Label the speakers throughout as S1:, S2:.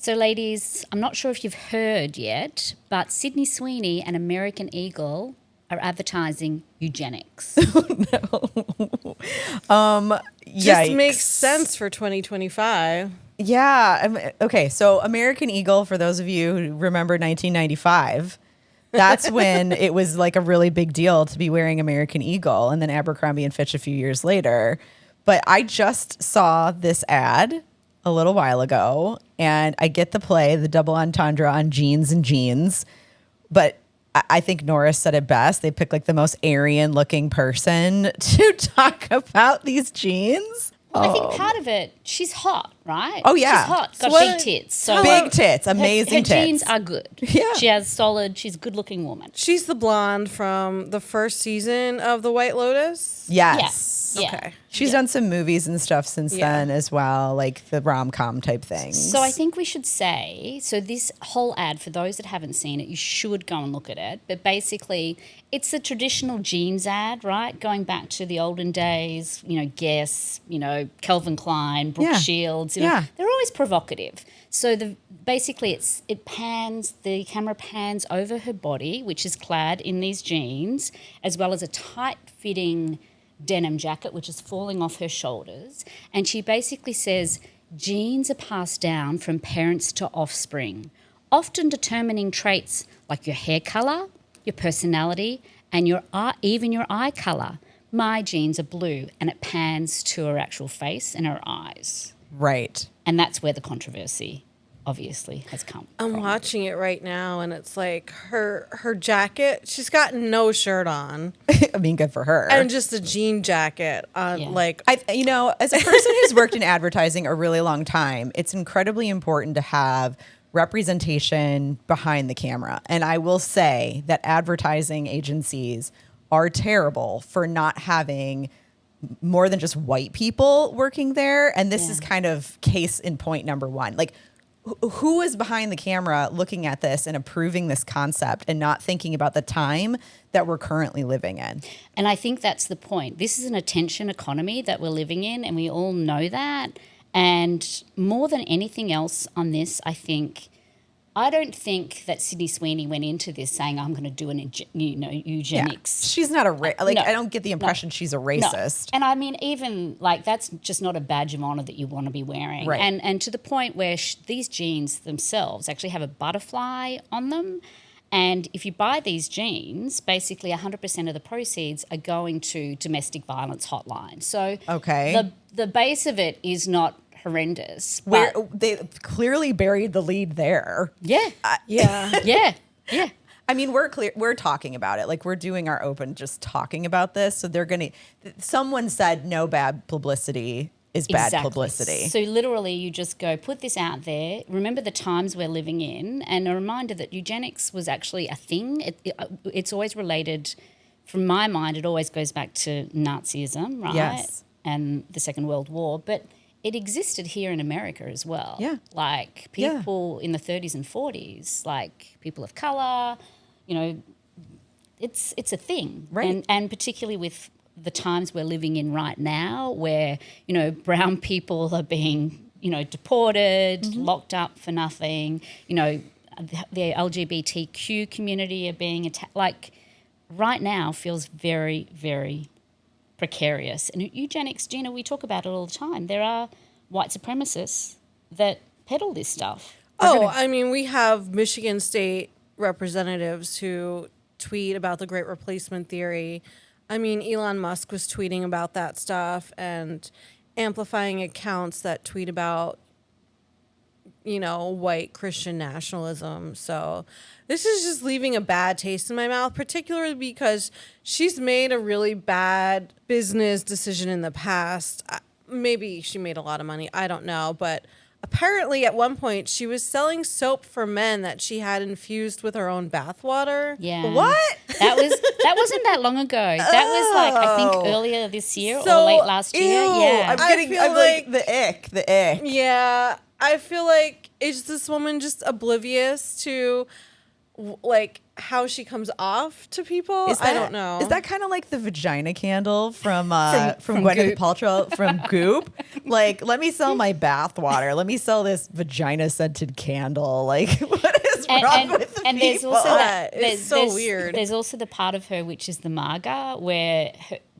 S1: So, ladies, I'm not sure if you've heard yet, but Sydney Sweeney and American Eagle are advertising eugenics.
S2: Just
S3: Yikes.
S2: makes sense for 2025.
S3: Yeah. Okay. So American Eagle, for those of you who remember 1995, that's when it was like a really big deal to be wearing American Eagle, and then Abercrombie and Fitch a few years later. But I just saw this ad a little while ago, and I get the play, the double entendre on jeans and jeans. But I think Norris said it best. They picked like the most Aryan looking person to talk about these jeans.
S1: Well, I think part of it, she's hot, right?
S3: Oh, yeah.
S1: She's hot, got
S2: So
S1: big tits. So
S3: Big tits, amazing
S1: her
S3: tits.
S1: genes are good.
S3: Yeah.
S1: She's a good-looking woman.
S2: She's the blonde from the first season of The White Lotus.
S3: Yes.
S1: Yeah.
S2: Okay.
S3: She's done some movies and stuff since
S2: Yeah.
S3: then as well, like the rom-com type things.
S1: So I think we should say, so this whole ad, for those that haven't seen it, you should go and look at it. But basically, it's a traditional jeans ad, right? Going back to the olden days, Guess, Calvin Klein, Brooke
S3: Yeah.
S1: Shields.
S3: Yeah.
S1: They're always provocative. So basically, the camera pans over her body, which is clad in these jeans, as well as a tight-fitting denim jacket, which is falling off her shoulders. And she basically says, genes are passed down from parents to offspring, often determining traits like your hair colour, your personality, and even your eye colour. My genes are blue, and it pans to her actual face and her eyes.
S3: right.
S1: And that's where the controversy obviously has come
S2: I'm
S1: from.
S2: watching it right now, and it's like her jacket. She's got no shirt on,
S3: I mean, good for her.
S2: and just a jean jacket on.
S1: Yeah.
S2: Like,
S3: As a person who's worked in advertising a really long time, it's incredibly important to have representation behind the camera. And I will say that advertising agencies are terrible for not having more than just white people working there. And this is kind of case in point number one. Like, who is behind the camera looking at this and approving this concept and not thinking about the time that we're currently living in?
S1: And I think that's the point. This is an attention economy that we're living in, and we all know that. And more than anything else on this, I don't think that Sydney Sweeney went into this saying, I'm going to do eugenics.
S3: She's not
S1: No.
S3: I don't get the impression she's a racist.
S1: No. And I mean, even like that's just not a badge of honor that you want to be wearing.
S3: Right.
S1: And to the point where these jeans themselves actually have a butterfly on them. And if you buy these jeans, basically 100% of the proceeds are going to domestic violence hotline. So
S3: Okay.
S1: the base of it is not horrendous.
S3: Where
S1: but
S3: they clearly buried the lead there.
S1: yeah.
S2: yeah.
S1: Yeah.
S3: I mean, we're talking about it. Like, we're doing our open just talking about this. So someone said no bad publicity is bad
S1: Exactly.
S3: publicity.
S1: So literally you just go, put this out there. Remember the times we're living in, and a reminder that eugenics was actually a thing. It's always related, from my mind, it always goes back to Nazism, right?
S3: Yes.
S1: And the Second World War. But it existed here in America as well.
S3: Yeah.
S1: Like people in the 30s and 40s, like people of colour, it's a thing.
S3: Right.
S1: And particularly with the times we're living in right now where, brown people are being, deported, locked up for nothing, the LGBTQ community are being attacked. Like right now feels very, very precarious. And eugenics, Gina, we talk about it all the time. There are white supremacists that peddle this stuff.
S2: I mean, we have Michigan State representatives who tweet about the Great Replacement Theory. I mean, Elon Musk was tweeting about that stuff and amplifying accounts that tweet about, white Christian nationalism. So this is just leaving a bad taste in my mouth, particularly because she's made a really bad business decision in the past. Maybe she made a lot of money. I don't know. But apparently at one point she was selling soap for men that she had infused with her own bathwater.
S1: Yeah.
S3: What?
S1: That wasn't that long ago. That was like, I think earlier this year or late last year.
S3: Ew,
S1: Yeah.
S3: I'm like the ick.
S2: Yeah, I feel like is this woman just oblivious to like how she comes off to people.
S3: Is
S2: I don't know.
S3: Is that kind of like the vagina candle from
S1: from
S3: Gwyneth
S1: Goop.
S3: Paltrow from Goop? Like, let me sell my bath water. Let me sell this vagina scented candle. Like, what is wrong with the
S1: and
S3: people?
S1: there's also that,
S2: It's so weird.
S1: There's also the part of her which is the MAGA, where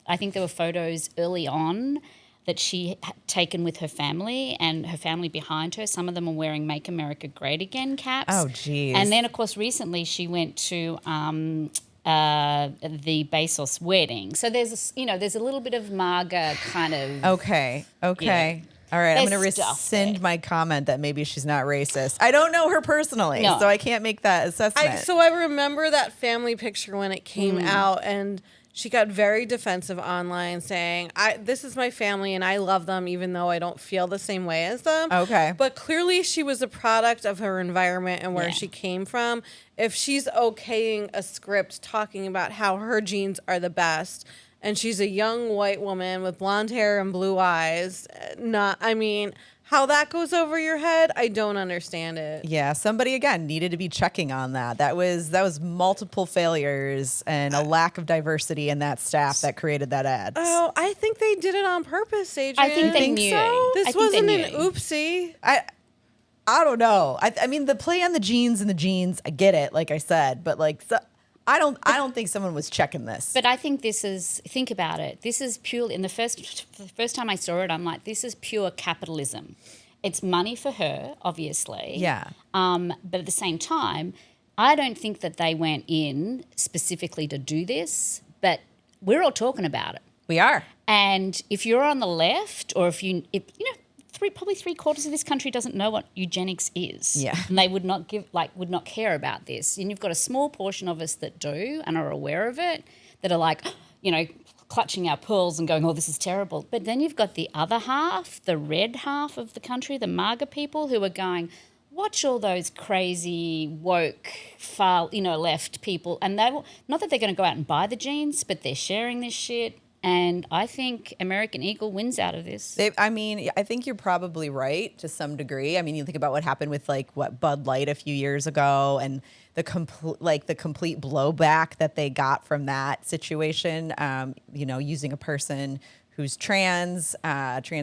S1: I think there were photos early on that she had taken with her family and her family behind her. Some of them are wearing "Make America Great Again" caps.
S3: Oh, geez.
S1: And then, of course, recently she went to the Bezos wedding. So there's there's a little bit of MAGA kind of.
S3: Okay. All right. I'm going
S1: There's
S3: to
S1: stuff
S3: rescind
S1: there.
S3: my comment that maybe she's not racist. I don't know her personally,
S1: No.
S3: so I can't make that assessment.
S2: So I remember that family picture when it came out, and she got very defensive online, saying, "This is my family, and I love them, even though I don't feel the same way as them."
S3: Okay.
S2: But clearly, she was a product of her environment and where
S1: Yeah.
S2: she came from. If she's okaying a script talking about how her genes are the best, and she's a young white woman with blonde hair and blue eyes, how that goes over your head, I don't understand it.
S3: Yeah, somebody again needed to be checking on that. That was multiple failures and a lack of diversity in that staff that created that ad.
S2: Oh, I think they did it on purpose, Adrian.
S1: I think they
S3: think
S1: knew.
S3: so?
S1: I
S2: This
S1: think
S2: wasn't
S1: they
S2: an
S1: knew.
S2: oopsie.
S3: I don't know. I mean, the play on the jeans and the jeans, I get it, like I said, but like I don't think someone was checking this.
S1: But I think think about it. This is purely, the first time I saw it, I'm like, this is pure capitalism. It's money for her, obviously.
S3: Yeah.
S1: But at the same time, I don't think that they went in specifically to do this, but we're all talking about it.
S3: We are.
S1: And if you're on the left, or if probably 3/4 of this country doesn't know what eugenics is.
S3: Yeah.
S1: And they would not care about this. And you've got a small portion of us that do and are aware of it, that are like, clutching our pearls and going, oh, this is terrible. But then you've got the other half, the red half of the country, the MAGA people, who are going, watch all those crazy woke far left people. And not that they're going to go out and buy the jeans, but they're sharing this shit. And I think American Eagle wins out of this.
S3: I think you're probably right to some degree. I mean, you think about what happened with Bud Light a few years ago, and the complete blowback that they got from that situation. Using a person who's trans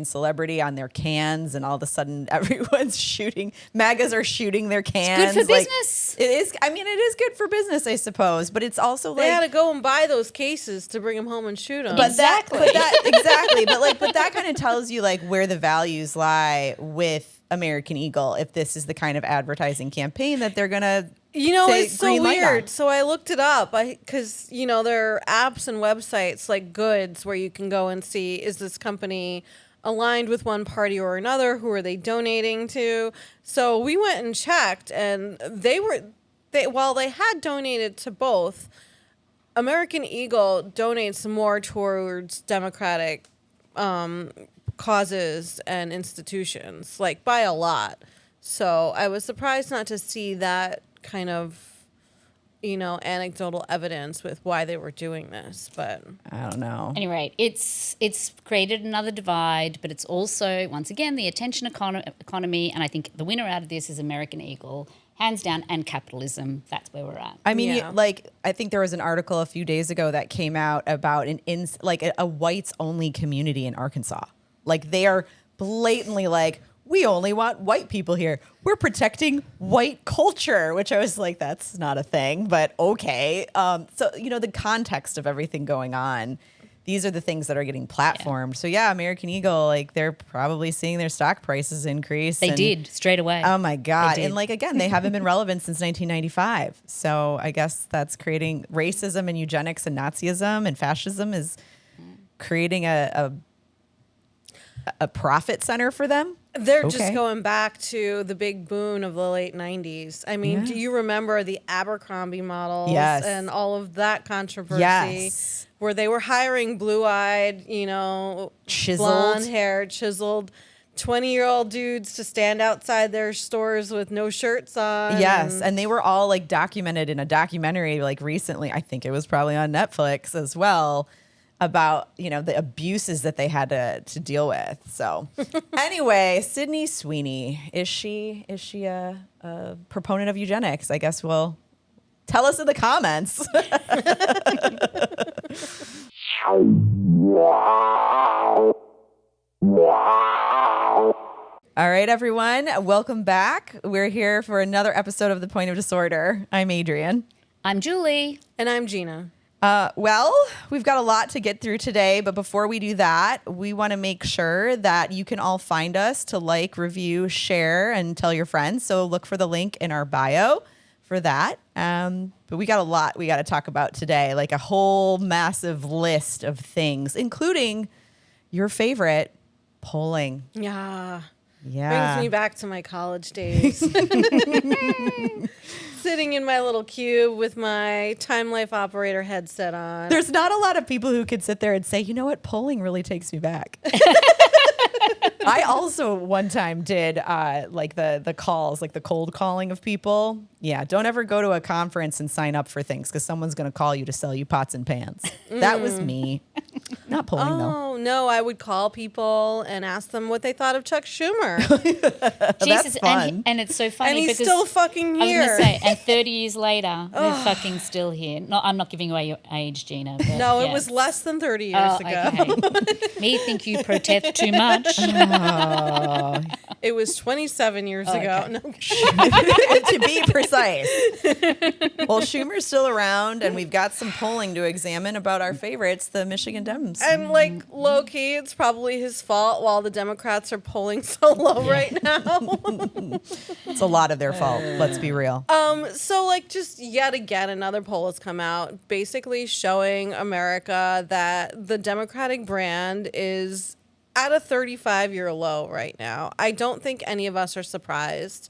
S3: celebrity on their cans, and all of a sudden everyone's shooting. MAGAs are shooting their cans.
S1: It's good for business.
S3: It is. I mean, it is good for business, I suppose, but it's also
S2: They had to go and buy those cases to bring them home and shoot them.
S1: Exactly.
S3: Exactly. But that kind of tells you where the values lie with American Eagle, if this is the kind of advertising campaign that they're gonna
S2: it's so
S3: green light on.
S2: weird. So I looked it up because, there are apps and websites like Goods where you can go and see, is this company aligned with one party or another? Who are they donating to? So we went and checked, and while they had donated to both, American Eagle donates more towards democratic causes and institutions, by a lot. So I was surprised not to see that kind of, anecdotal evidence with why they were doing this, but
S3: I don't know.
S1: Anyway, it's created another divide, but it's also, once again, the attention economy, and I think the winner out of this is American Eagle, hands down, and capitalism. That's where we're at.
S3: I mean,
S2: Yeah.
S3: I think there was an article a few days ago that came out about a whites only community in Arkansas. They are blatantly we only want white people here. We're protecting white culture, which I was like, that's not a thing, but okay. So, the context of everything going on, these are the things that are getting platformed. So yeah, American Eagle, they're probably seeing their stock prices increase.
S1: They did, straight away.
S3: Oh my God.
S1: They did.
S3: And again, they haven't been relevant since 1995. So I guess that's creating racism and eugenics and Nazism and fascism is creating a profit center for them.
S2: they're
S3: Okay.
S2: just going back to the big boon of the late 90s. I mean, do you remember the Abercrombie models
S3: Yes.
S2: and all of that controversy?
S3: Yes.
S2: Where they were hiring blue-eyed,
S3: Chiseled.
S2: blonde hair, chiseled 20-year-old dudes to stand outside their stores with no shirts on.
S3: Yes, and they were all documented in a documentary recently. I think it was probably on Netflix as well, about the abuses that they had to deal with. So anyway, Sydney Sweeney, is she a proponent of eugenics? I guess we'll Tell us in the comments. All right, everyone. Welcome back. We're here for another episode of The Point of Disorder. I'm Adrian.
S1: I'm Julie.
S2: And I'm Gina.
S3: Well, we've got a lot to get through today, but before we do that, we want to make sure that you can all find us to like, review, share, and tell your friends. So look for the link in our bio for that. But we got a lot we got to talk about today, like a whole massive list of things, including your favorite, polling.
S2: Yeah.
S3: Yeah.
S2: Brings me back to my college days. Sitting in my little cube with my Time Life Operator headset on.
S3: There's not a lot of people who could sit there and say, you know what, polling really takes me back. I also one time did like the calls, like the cold calling of people. Yeah, don't ever go to a conference and sign up for things because someone's going to call you to sell you pots and pans. That was me. Not polling, though.
S2: Oh, no, I would call people and ask them what they thought of Chuck Schumer.
S1: Jesus,
S3: fun.
S1: and it's so funny
S2: And he's
S1: because
S2: still fucking
S1: I was
S2: here.
S1: going to say, and 30 years later, they're fucking still here. No, I'm not giving away your age, Gina. But
S2: No,
S1: yeah.
S2: it was less than 30 years ago.
S1: Okay. Me think you protest too much.
S2: It was 27 years ago.
S1: okay.
S2: No.
S3: To be precise. Well, Schumer's still around, and we've got some polling to examine about our favorites, the Michigan Dems.
S2: And like low key, it's probably his fault while the Democrats are polling so low right now.
S3: It's a lot of their fault. Let's be real.
S2: So like just yet again, another poll has come out basically showing America that the Democratic brand is at a 35-year low right now. I don't think any of us are surprised.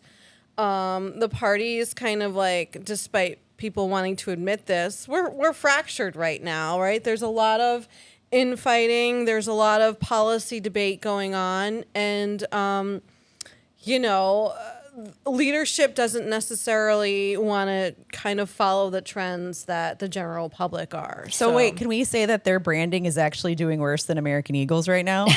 S2: The party is kind of like, despite people wanting to admit this, we're fractured right now, right? There's a lot of infighting. There's a lot of policy debate going on. And, leadership doesn't necessarily want to kind of follow the trends that the general public are.
S3: So wait, can we say that their branding is actually doing worse than American Eagles right now?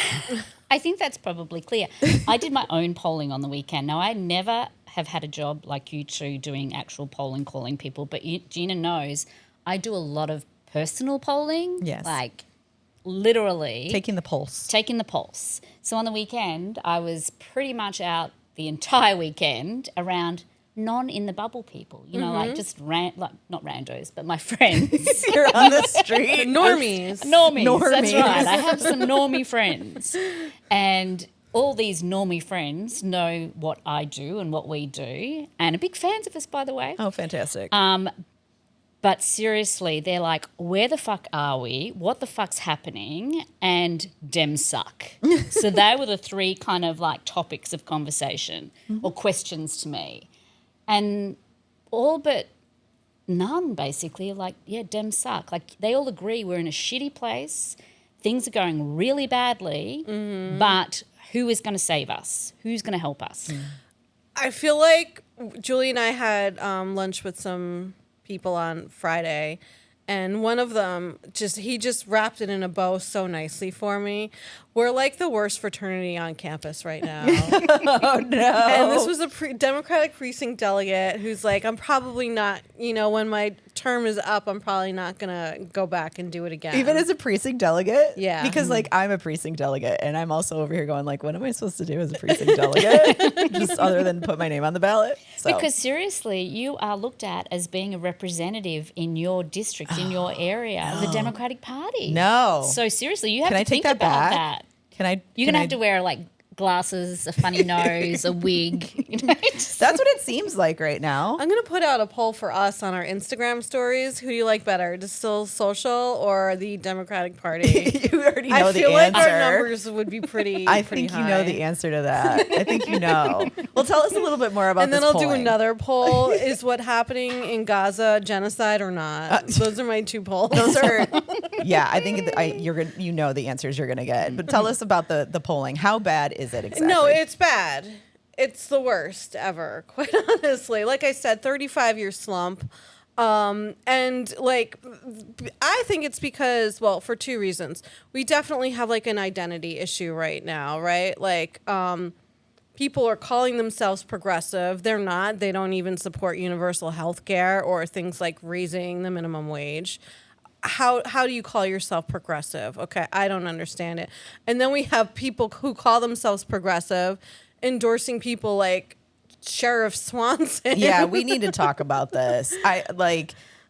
S1: I think that's probably clear. I did my own polling on the weekend. Now, I never have had a job like you two doing actual polling, calling people, but Gina knows I do a lot of personal polling.
S3: Yes.
S1: Like literally.
S3: Taking the pulse.
S1: Taking the pulse. So on the weekend, I was pretty much out the entire weekend around non-in-the-bubble people, like just not randos, but my friends.
S3: You're on the street.
S2: Normies.
S1: Normies, that's right. I have some normie friends. And all these normie friends know what I do and what we do and are big fans of us, by the way.
S3: Oh, fantastic.
S1: But seriously, they're like, where the fuck are we? What the fuck's happening? And Dems suck. So they were the three kind of like topics of conversation or questions to me. And all but none basically are like, yeah, Dems suck. Like they all agree we're in a shitty place. Things are going really badly, but who is going to save us? Who's going to help us?
S2: I feel like Julie and I had lunch with some people on Friday, and one of them he just wrapped it in a bow so nicely for me. We're like the worst fraternity on campus right now.
S3: Oh, no.
S2: And this was a Democratic precinct delegate who's like, I'm probably not, when my term is up, I'm probably not going to go back and do it again.
S3: Even as a precinct delegate?
S2: Yeah.
S3: Because, I'm a precinct delegate, and I'm also over here going, what am I supposed to do as a precinct delegate? Just other than put my name on the ballot? So.
S1: Because seriously, you are looked at as being a representative in your district, in your area of the Democratic Party.
S3: No.
S1: So seriously, you have
S3: Can
S1: to
S3: I take
S1: think
S3: that
S1: about
S3: back?
S1: that. You're
S3: Can
S1: going to
S3: I-
S1: have to wear glasses, a funny nose, a wig.
S3: That's what it seems like right now.
S2: I'm going to put out a poll for us on our Instagram stories. Who do you like better, Distill Social or the Democratic Party?
S3: You already know
S2: I
S3: the
S2: feel
S3: answer.
S2: like our numbers would be pretty
S3: I
S2: pretty
S3: think you know
S2: high.
S3: the answer to that. I think you know. Well, tell us a little bit more about
S2: And
S3: this
S2: then I'll do
S3: polling.
S2: another poll. Is what happening in Gaza genocide or not? Those are my two polls.
S3: Those are, yeah. I think you're gonna, the answers you're gonna get. But tell us about the polling. How bad is it exactly?
S2: No, it's bad. It's the worst ever, quite honestly. Like I said, 35-year slump. And I think it's because, for two reasons. We definitely have an identity issue right now, right? people are calling themselves progressive. They're not. They don't even support universal health care or things like raising the minimum wage. How do you call yourself progressive? Okay, I don't understand it. And then we have people who call themselves progressive endorsing people like Sheriff Swanson.
S3: Yeah, we need to talk about this.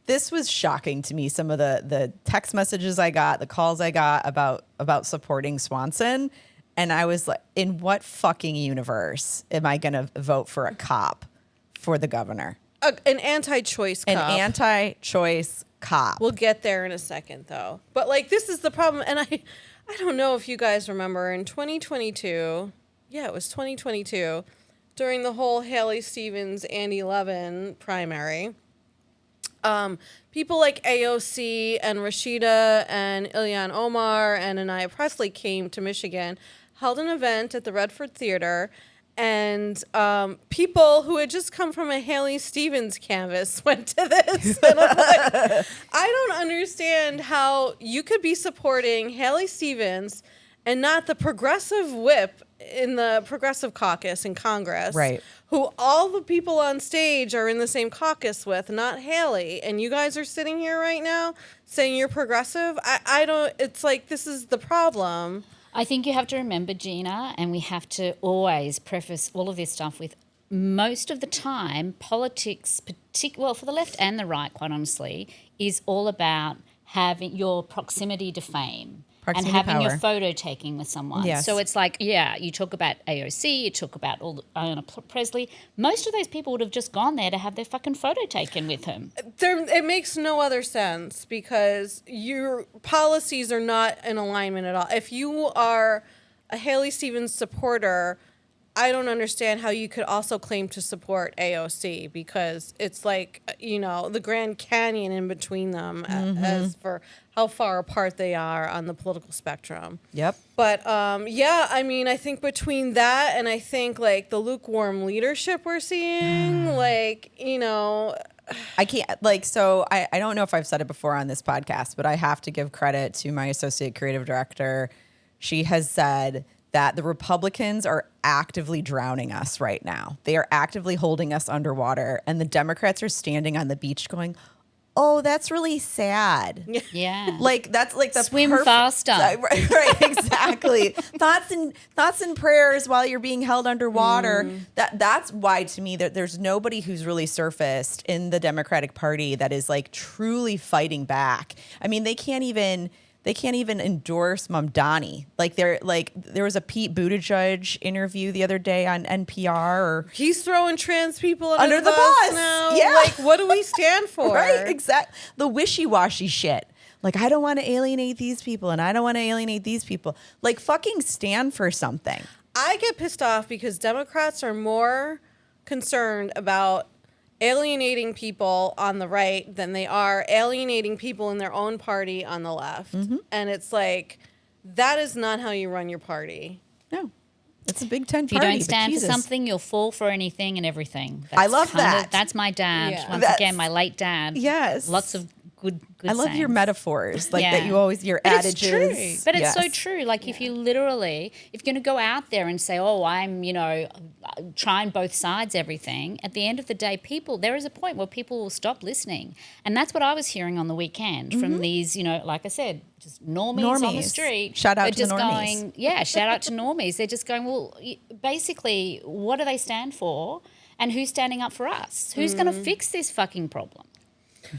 S3: This was shocking to me. Some of the text messages I got, the calls I got about supporting Swanson. And I was like, in what fucking universe am I going to vote for a cop for the governor?
S2: An anti-choice cop.
S3: An anti-choice cop.
S2: We'll get there in a second, though. But, like, this is the problem. And I don't know if you guys remember in 2022, yeah, it was 2022, during the whole Haley Stevens, Andy Levin primary, people like AOC and Rashida and Ilhan Omar and Anaya Presley came to Michigan, held an event at the Redford Theater, and people who had just come from a Haley Stevens canvas went to this. And I'm like, I don't understand how you could be supporting Haley Stevens and not the progressive whip in the Progressive Caucus in Congress.
S3: Right.
S2: Who all the people on stage are in the same caucus with, not Haley. And you guys are sitting here right now saying you're progressive? I don't, it's like, this is the problem.
S1: I think you have to remember, Gina, and we have to always preface all of this stuff with most of the time, politics, well, for the left and the right, quite honestly, is all about having your proximity to fame.
S3: Proximity
S1: and having
S3: power.
S1: your photo taking with someone.
S3: Yes.
S1: So it's like, yeah, you talk about AOC, you talk about Ayanna Presley. Most of those people would have just gone there to have their fucking photo taken with him.
S2: It makes no other sense because your policies are not in alignment at all. If you are a Haley Stevens supporter, I don't understand how you could also claim to support AOC because it's like, you know, the Grand Canyon in between them as for how far apart they are on the political spectrum.
S3: Yep.
S2: But yeah, I mean, I think between that and I think like the lukewarm leadership we're seeing, like, you know.
S3: I can't, like, so I don't know if I've said it before on this podcast, but I have to give credit to my associate creative director. She has said that the Republicans are actively drowning us right now. They are actively holding us underwater. And the Democrats are standing on the beach going, oh, that's really sad.
S1: Yeah.
S3: Like, that's like the
S1: swim faster.
S3: Right, exactly. thoughts and prayers while you're being held underwater. That's why, to me, that there's nobody who's really surfaced in the Democratic Party that is like truly fighting back. I mean, they can't even endorse Mamdani. Like there was a Pete Buttigieg interview the other day on NPR. Or
S2: he's throwing trans people under the
S3: bus
S2: now.
S3: Yeah.
S2: Like, what do we stand for?
S3: Right, exactly. The wishy-washy shit. Like, I don't want to alienate these people and I don't want to alienate these people. Like, fucking stand for something.
S2: I get pissed off because Democrats are more concerned about alienating people on the right than they are alienating people in their own party on the left. And it's like, that is not how you run your party.
S3: No. It's a Big Ten
S1: If you
S3: party.
S1: don't stand for
S3: Jesus.
S1: something, you'll fall for anything and everything.
S3: I love that.
S1: That's my dad.
S2: Yeah.
S1: Once
S3: That's-
S1: again, my late dad.
S3: Yes.
S1: Lots of good
S3: I love your
S1: sayings.
S3: metaphors, like
S1: Yeah.
S3: that you always, your
S1: But
S3: adages.
S1: it's true. But it's so
S3: Yes.
S1: true. Like if you literally, if you're going to go out there and say, oh, I'm, you know, trying both sides, everything, at the end of the day, there is a point where people will stop listening. And that's what I was hearing on the weekend from these, you know, like I said, just normies on the
S3: Normies.
S1: street.
S3: Shout out
S1: They're
S3: to
S1: just
S3: the normies.
S1: going, yeah, shout out to normies. They're just going, well, basically, what do they stand for? And who's standing up for us? Who's going to fix this fucking problem?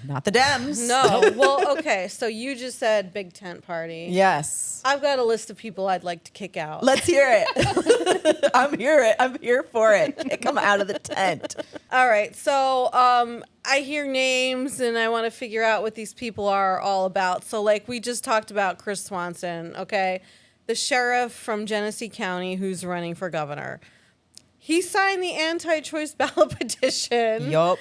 S3: Not the Dems.
S2: No. Well, okay. So you just said Big Tent party.
S3: Yes.
S2: I've got a list of people I'd like to kick out.
S3: Let's hear it. I'm here for it. Kick them out of the tent.
S2: All right. So I hear names and I want to figure out what these people are all about. So like we just talked about Chris Swanson, okay? The sheriff from Genesee County who's running for governor. He signed the anti-choice ballot petition.
S3: Yup.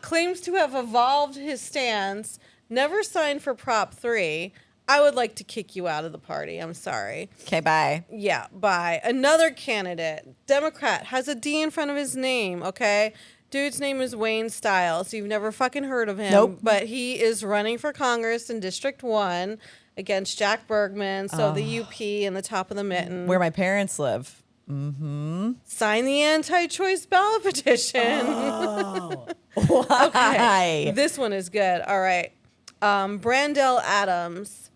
S2: Claims to have evolved his stance, never signed for Prop 3. I would like to kick you out of the party. I'm sorry.
S3: Okay, bye.
S2: Yeah, bye. Another candidate, Democrat, has a D in front of his name, okay? Dude's name is Wayne Stiles. You've never fucking heard of him.
S3: Nope.
S2: But he is running for Congress in District 1 against Jack Bergman, so the UP and the top of the mitten.
S3: Where my parents live.
S2: Sign the anti-choice ballot petition.
S3: Why?
S2: Okay, this one is good. All right. Brandell Adams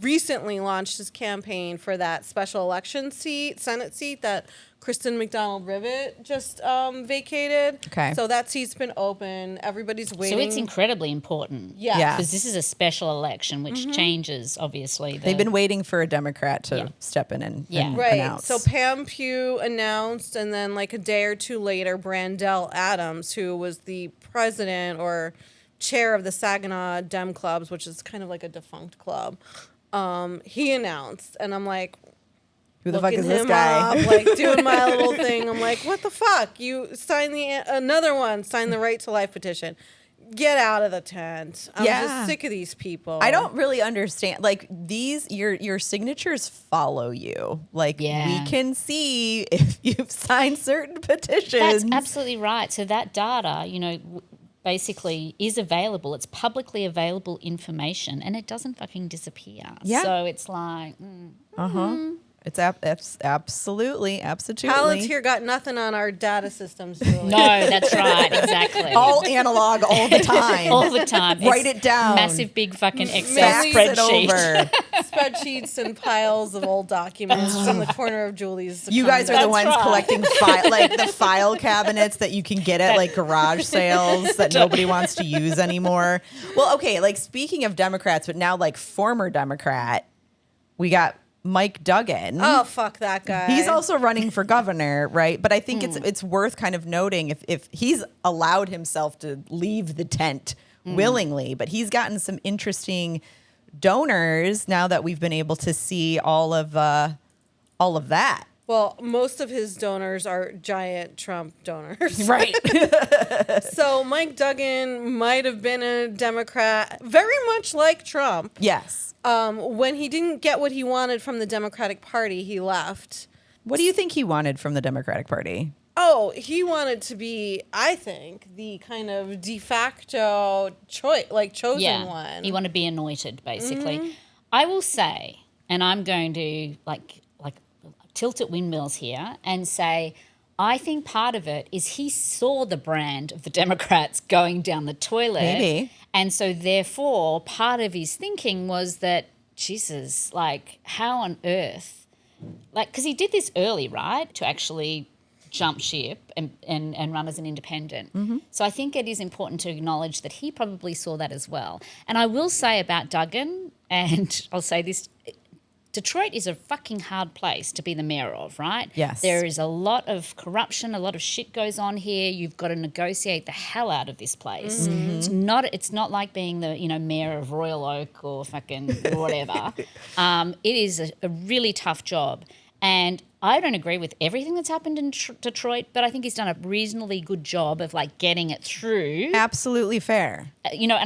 S2: recently launched his campaign for that special election seat, Senate seat that Kristen McDonald-Rivet just vacated.
S3: Okay.
S2: So that seat's been open. Everybody's waiting.
S1: So it's incredibly important.
S2: Yeah.
S3: Yeah.
S1: Because this is a special election, which changes, obviously.
S3: They've been waiting for a Democrat to step in and
S2: Right.
S3: announce.
S2: So Pam Pugh announced, and then like a day or two later, Brandell Adams, who was the president or chair of the Saginaw Dem Clubs, which is kind of like a defunct club, he announced. And I'm like,
S3: Who the fuck
S2: looking
S3: is this
S2: him
S3: guy?
S2: up, like doing my little thing. I'm like, what the fuck? You sign another one, sign the right to life petition. Get out of the tent. I'm just sick of these people.
S3: I don't really understand. Like these, your signatures follow you. Like
S1: Yeah.
S3: we can see if you've signed certain petitions.
S1: That's absolutely right. So that data, basically is available. It's publicly available information, and it doesn't fucking disappear.
S3: Yeah.
S1: So it's like,
S3: It's absolutely.
S2: Palantir got nothing on our data systems, Julie.
S1: no, that's right, exactly.
S3: All analog all the time.
S1: All the time.
S3: Write
S1: It's
S3: it down.
S1: Massive, big fucking Excel
S3: Fax
S1: spreadsheet.
S3: it over.
S2: Spreadsheets and piles of old documents in the corner of Julie's.
S3: You guys are the
S2: condo.
S3: ones
S1: right.
S3: collecting like the file cabinets that you can get at like garage sales that nobody wants to use anymore. Well, okay, like speaking of Democrats, but now like former Democrat, we got Mike Duggan.
S2: Oh, fuck that guy.
S3: He's also running for governor, right? But I think it's worth kind of noting if he's allowed himself to leave the tent willingly, but he's gotten some interesting donors now that we've been able to see all of that.
S2: Well, most of his donors are giant Trump donors.
S3: Right.
S2: So Mike Duggan might have been a Democrat, very much like Trump.
S3: Yes.
S2: When he didn't get what he wanted from the Democratic Party, he left.
S3: What do you think he wanted from the Democratic Party?
S2: Oh, he wanted to be, I think, the kind of de facto chosen one.
S1: You want to be anointed, basically. I will say, and I'm going to like tilt at windmills here and say, I think part of it is he saw the brand of the Democrats going down the toilet.
S3: Maybe.
S1: And so therefore, part of his thinking was that, Jesus, like how on earth, like, because he did this early, right, to actually jump ship and run as an independent. So I think it is important to acknowledge that he probably saw that as well. And I will say about Duggan, and I'll say this, Detroit is a fucking hard place to be the mayor of, right?
S3: Yes.
S1: There is a lot of corruption, a lot of shit goes on here. You've got to negotiate the hell out of this place. It's not like being the, mayor of Royal Oak or fucking whatever. It is a really tough job. And I don't agree with everything that's happened in Detroit, but I think he's done a reasonably good job of like getting it through.
S3: Absolutely fair.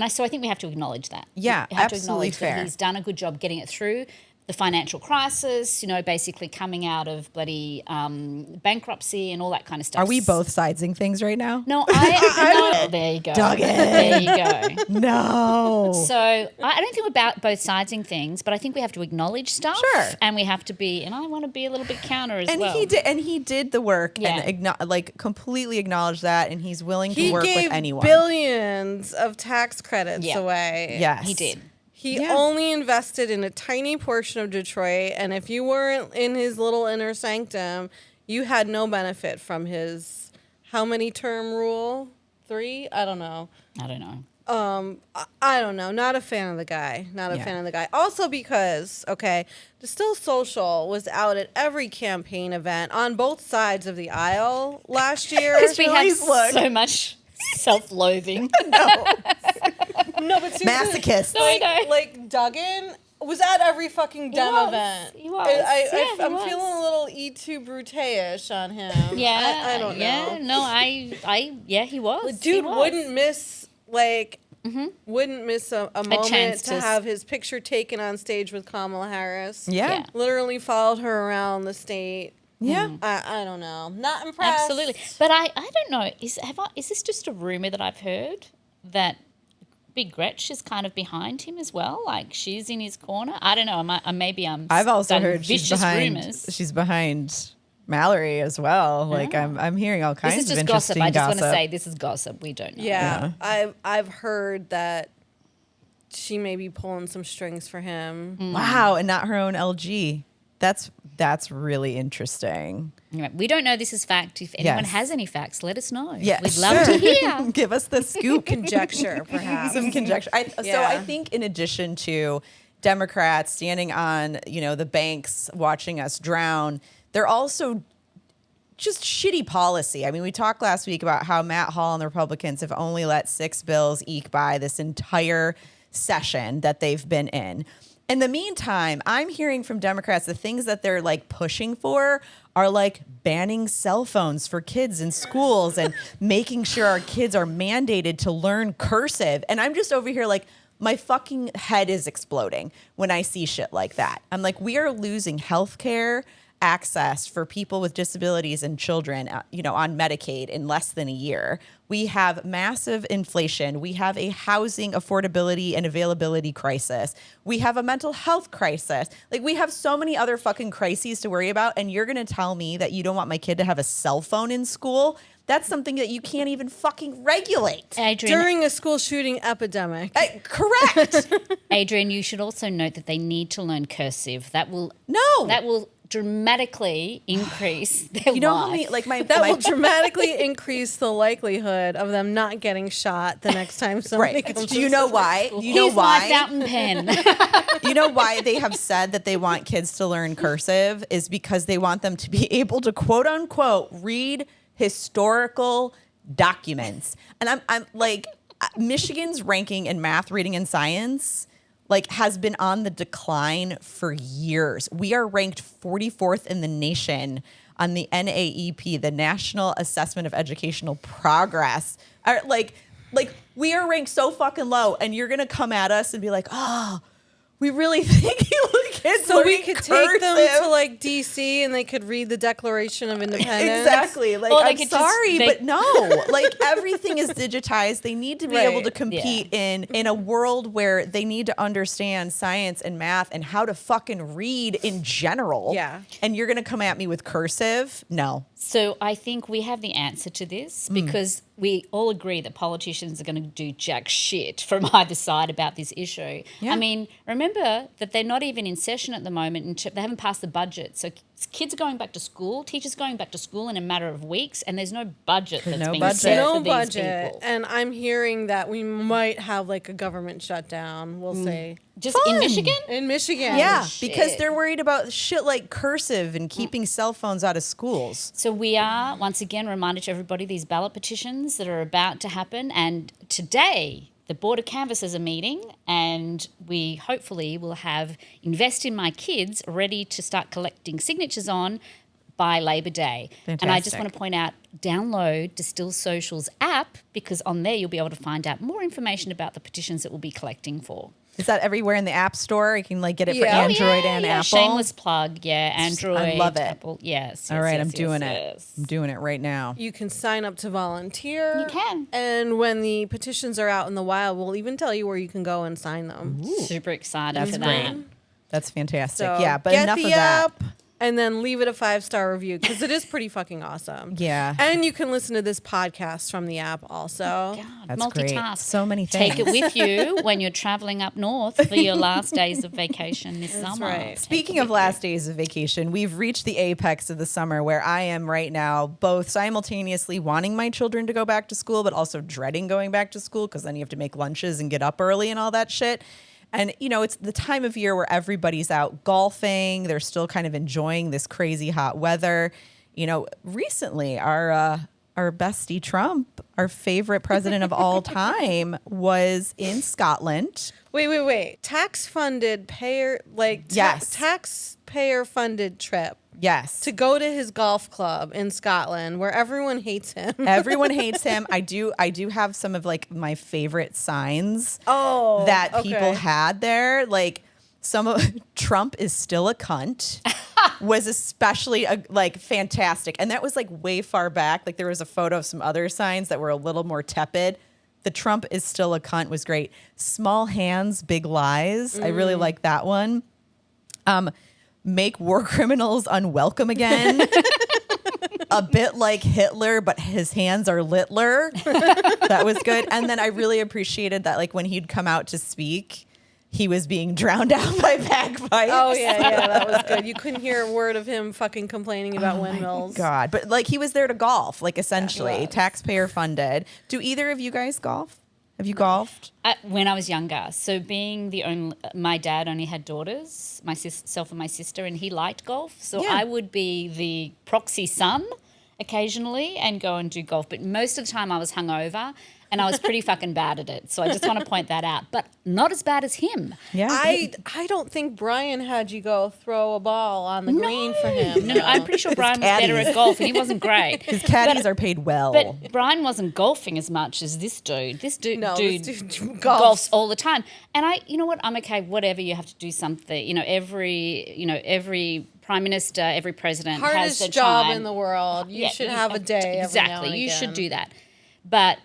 S1: So I think we have to acknowledge that.
S3: Yeah,
S1: we have to
S3: absolutely
S1: acknowledge
S3: fair.
S1: that he's done a good job getting it through. The financial crisis, basically coming out of bloody bankruptcy and all that kind of stuff.
S3: Are we both sidesing things right now?
S1: No, no. There you go.
S3: Duggan.
S1: There you go.
S3: No.
S1: So I don't think we're about both sidesing things, but I think we have to acknowledge stuff.
S3: Sure.
S1: And we have to be, and I want to be a little bit counter as
S3: And
S1: well.
S3: he did the work
S1: Yeah.
S3: and completely acknowledge that, and he's willing to
S2: He
S3: work
S2: gave
S3: with anyone.
S2: billions of tax credits
S1: Yeah.
S2: away.
S3: Yes,
S1: He did.
S2: He
S3: Yeah.
S2: only invested in a tiny portion of Detroit, and if you weren't in his little inner sanctum, you had no benefit from his how many term rule? 3? I don't know.
S1: I don't know.
S2: I don't know. Not a fan of the guy. Not a
S3: Yeah.
S2: fan of the guy. Also because, Distill Social was out at every campaign event on both sides of the aisle last year.
S1: Because we have
S3: Julie's look.
S1: so much self-loathing.
S2: No, but seriously,
S3: Masochist.
S1: No, I know.
S2: like Duggan was at every fucking dem
S1: was.
S2: event.
S1: He was.
S2: I'm
S1: He was.
S2: feeling a little E2 Brute-ish on him.
S1: Yeah.
S2: I don't know.
S1: Yeah. No, yeah, he was.
S2: Dude
S1: He was.
S2: wouldn't miss wouldn't miss a moment
S1: chance
S2: to
S1: to
S2: have his picture taken on stage with Kamala Harris.
S3: Yeah.
S1: Yeah.
S2: Literally followed her around the state.
S3: Yeah.
S2: I don't know. Not impressed.
S1: Absolutely. But I don't know. Is this just a rumor that I've heard that Big Gretch is kind of behind him as well. Like she's in his corner. I don't know.
S3: I've also
S1: done
S3: heard she's
S1: vicious
S3: behind.
S1: rumors.
S3: She's behind Mallory as well. Like I'm hearing all kinds
S1: This is
S3: of
S1: just
S3: interesting
S1: gossip. I just want to
S3: gossip.
S1: say this is gossip. We don't know.
S2: Yeah, I've heard that she may be pulling some strings for him.
S3: Wow, and not her own LG. That's really interesting.
S1: Anyway, we don't know this is fact. If anyone
S3: Yes.
S1: has any facts, let us know.
S3: Yeah,
S1: We'd love to hear.
S3: Give us the scoop.
S2: Conjecture, perhaps.
S3: Some conjecture. So
S2: Yeah.
S3: I think in addition to Democrats standing on, the banks watching us drown, they're also just shitty policy. I mean, we talked last week about how Matt Hall and the Republicans have only let 6 bills eke by this entire session that they've been in. In the meantime, I'm hearing from Democrats the things that they're like pushing for are like banning cell phones for kids in schools and making sure our kids are mandated to learn cursive. And I'm just over here like, my fucking head is exploding when I see shit like that. I'm like, we are losing healthcare access for people with disabilities and children, on Medicaid in less than a year. We have massive inflation. We have a housing affordability and availability crisis. We have a mental health crisis. Like, we have so many other fucking crises to worry about. And you're going to tell me that you don't want my kid to have a cell phone in school? That's something that you can't even fucking regulate.
S1: Adrian,
S2: During a school shooting epidemic.
S3: Correct.
S1: Adrian, you should also note that they need to learn cursive. That will dramatically increase their
S3: You know
S1: life.
S3: how many, like
S2: That will dramatically increase the likelihood of them not getting shot the next time somebody
S3: right.
S2: comes.
S3: Do you know why? Do you know
S1: Here's my
S3: why?
S1: fountain pen.
S3: You know why they have said that they want kids to learn cursive is because they want them to be able to quote unquote read historical documents. And I'm like, Michigan's ranking in math, reading, and science has been on the decline for years. We are ranked 44th in the nation on the NAEP, the National Assessment of Educational Progress. We are ranked so fucking low, and you're gonna come at us and be like, oh, we really think kids
S2: So we
S3: learning
S2: could take them
S3: cursive.
S2: to DC and they could read the Declaration of Independence.
S3: Exactly.
S1: Or they
S3: I'm
S1: could just-
S3: sorry,
S1: they-
S3: but no. Everything is digitized. They need to be able to compete in a world where they need to understand science and math and how to fucking read in general.
S2: Yeah.
S3: And you're going to come at me with cursive? No.
S1: So I think we have the answer to this because we all agree that politicians are going to do jack shit from either side about this issue.
S3: Yeah.
S1: I mean, remember that they're not even in session at the moment and they haven't passed the budget. So kids are going back to school, teachers are going back to school in a matter of weeks, and there's no budget that's
S3: no
S1: being
S3: budget.
S1: set
S2: No
S1: for these
S2: budget.
S1: people.
S2: And I'm hearing that we might have a government shutdown, we'll say.
S1: Just in
S3: Fun.
S1: Michigan?
S2: In Michigan.
S3: Yeah,
S1: shit.
S3: because they're worried about shit like cursive and keeping cell phones out of schools.
S1: So we are, once again, reminded to everybody these ballot petitions that are about to happen. And today, the Board of Canvassers are meeting, and we hopefully will have Invest in My Kids ready to start collecting signatures on by Labor Day. And I just
S3: Fantastic.
S1: want to point out, download Distill Social's app, because on there you'll be able to find out more information about the petitions that we'll be collecting for.
S3: Is that everywhere in the App Store? You can get it for
S2: Yeah.
S3: Android and Apple.
S1: Shameless plug, Android.
S3: I love it.
S1: Apple, yes.
S3: All right,
S1: yes,
S3: I'm
S1: yes,
S3: doing
S1: yes.
S3: it. I'm doing it right now.
S2: You can sign up to volunteer.
S1: You can.
S2: And when the petitions are out in the wild, we'll even tell you where you can go and sign them.
S1: Super excited for
S3: great.
S1: that.
S3: That's fantastic.
S2: So
S3: Yeah, but
S2: get
S3: enough
S2: the
S3: of that.
S2: app and then leave it a 5-star review because it is pretty fucking awesome.
S3: Yeah.
S2: And you can listen to this podcast from the app also.
S1: God,
S3: That's great.
S1: multitask.
S3: So many things.
S1: Take it with you when you're traveling up north for your last days of vacation this summer.
S2: right.
S1: Take
S3: Speaking
S1: it
S3: of
S1: with
S3: last days of vacation, we've reached the apex of the summer where I am right now, both simultaneously wanting my children to go back to school, but also dreading going back to school because then you have to make lunches and get up early and all that shit. And, it's the time of year where everybody's out golfing. They're still kind of enjoying this crazy hot weather. Recently, our bestie Trump, our favorite president of all time, was in Scotland.
S2: Wait. Tax-funded payer,
S3: Yes.
S2: taxpayer-funded trip
S3: Yes.
S2: to go to his golf club in Scotland where everyone hates him.
S3: Everyone hates him. I do have some of my favorite signs
S2: Oh,
S3: that
S2: okay.
S3: people had there. Some of Trump is still a cunt was especially fantastic. And that was way far back. There was a photo of some other signs that were a little more tepid. The Trump is still a cunt was great. Small hands, big lies. I really like that one. Make war criminals unwelcome again. A bit like Hitler, but his hands are littler. That was good. And then I really appreciated that, like, when he'd come out to speak, he was being drowned out by bagpipes.
S2: Oh, yeah, that was good. You couldn't hear a word of him fucking complaining about windmills.
S3: God, but like he was there to golf, like essentially
S2: Yeah, he was.
S3: taxpayer funded. Do either of you guys golf? Have you golfed?
S1: When I was younger, so being the only, my dad only had daughters, myself and my sister, and he liked golf. So
S3: Yeah.
S1: I would be the proxy son occasionally and go and do golf. But most of the time I was hungover and I was pretty fucking bad at it. So I just want to point that out. But not as bad as him.
S3: Yeah.
S2: I don't think Brian had you go throw a ball on the green for him.
S1: No, I'm pretty sure Brian was better
S3: caddies.
S1: at golf and he wasn't great.
S3: His caddies are paid well.
S1: But Brian wasn't golfing as much as this dude. This dude
S2: golfs.
S1: golfs all the time. And you know what? I'm okay. Whatever, you have to do something. Every prime minister, every president has
S2: Hardest
S1: their
S2: job
S1: time.
S2: in the world. You should have a day every now and
S1: you should
S2: again.
S1: do that. But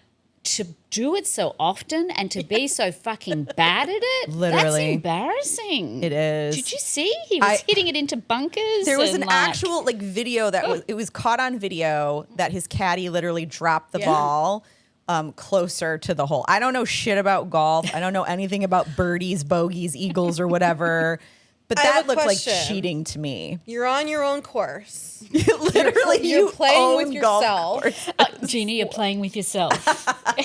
S1: to do it so often and to be so fucking bad at it,
S3: Literally.
S1: that's embarrassing.
S3: It is.
S1: Did you see? He was hitting it into bunkers.
S3: There was
S1: and
S3: an actual video that was caught on video that his caddy literally dropped the ball closer to the hole. I don't know shit about golf. I don't know anything about birdies, bogeys, eagles, or whatever. But
S2: I have
S3: that
S2: a
S3: looked like
S2: question.
S3: cheating to me.
S2: You're on your own course.
S3: Literally,
S2: You're
S3: you
S2: playing with
S3: own golf
S2: yourself.
S3: course.
S1: Jeannie, you're playing with yourself.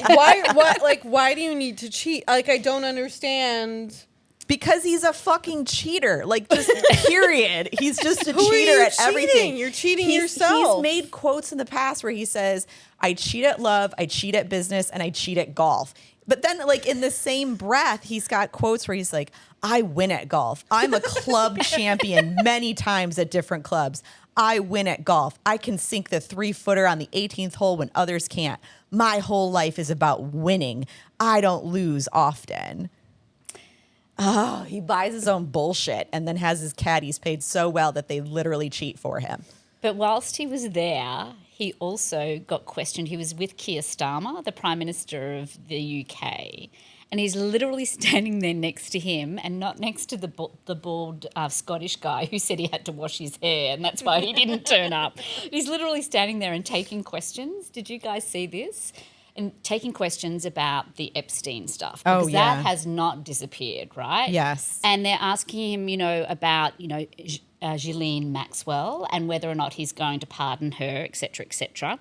S2: Why do you need to cheat? Like, I don't understand.
S3: Because he's a fucking cheater. Like, just period. He's just a
S2: Who are
S3: cheater
S2: you
S3: at everything.
S2: cheating? You're cheating
S3: He's
S2: yourself.
S3: made quotes in the past where he says, I cheat at love, I cheat at business, and I cheat at golf. But then, like, in the same breath, he's got quotes where he's like, I win at golf. I'm a club champion many times at different clubs. I win at golf. I can sink the 3-footer on the 18th hole when others can't. My whole life is about winning. I don't lose often. Oh, he buys his own bullshit and then has his caddies paid so well that they literally cheat for him.
S1: But whilst he was there, he also got questioned. He was with Keir Starmer, the Prime Minister of the UK, and he's literally standing there next to him and not next to the bald Scottish guy who said he had to wash his hair and that's why he didn't turn up. He's literally standing there and taking questions. Did you guys see this? And taking questions about the Epstein stuff.
S3: Oh,
S1: Because
S3: yeah.
S1: that has not disappeared, right?
S3: Yes.
S1: And they're asking him, about, Ghislaine Maxwell and whether or not he's going to pardon her, et cetera,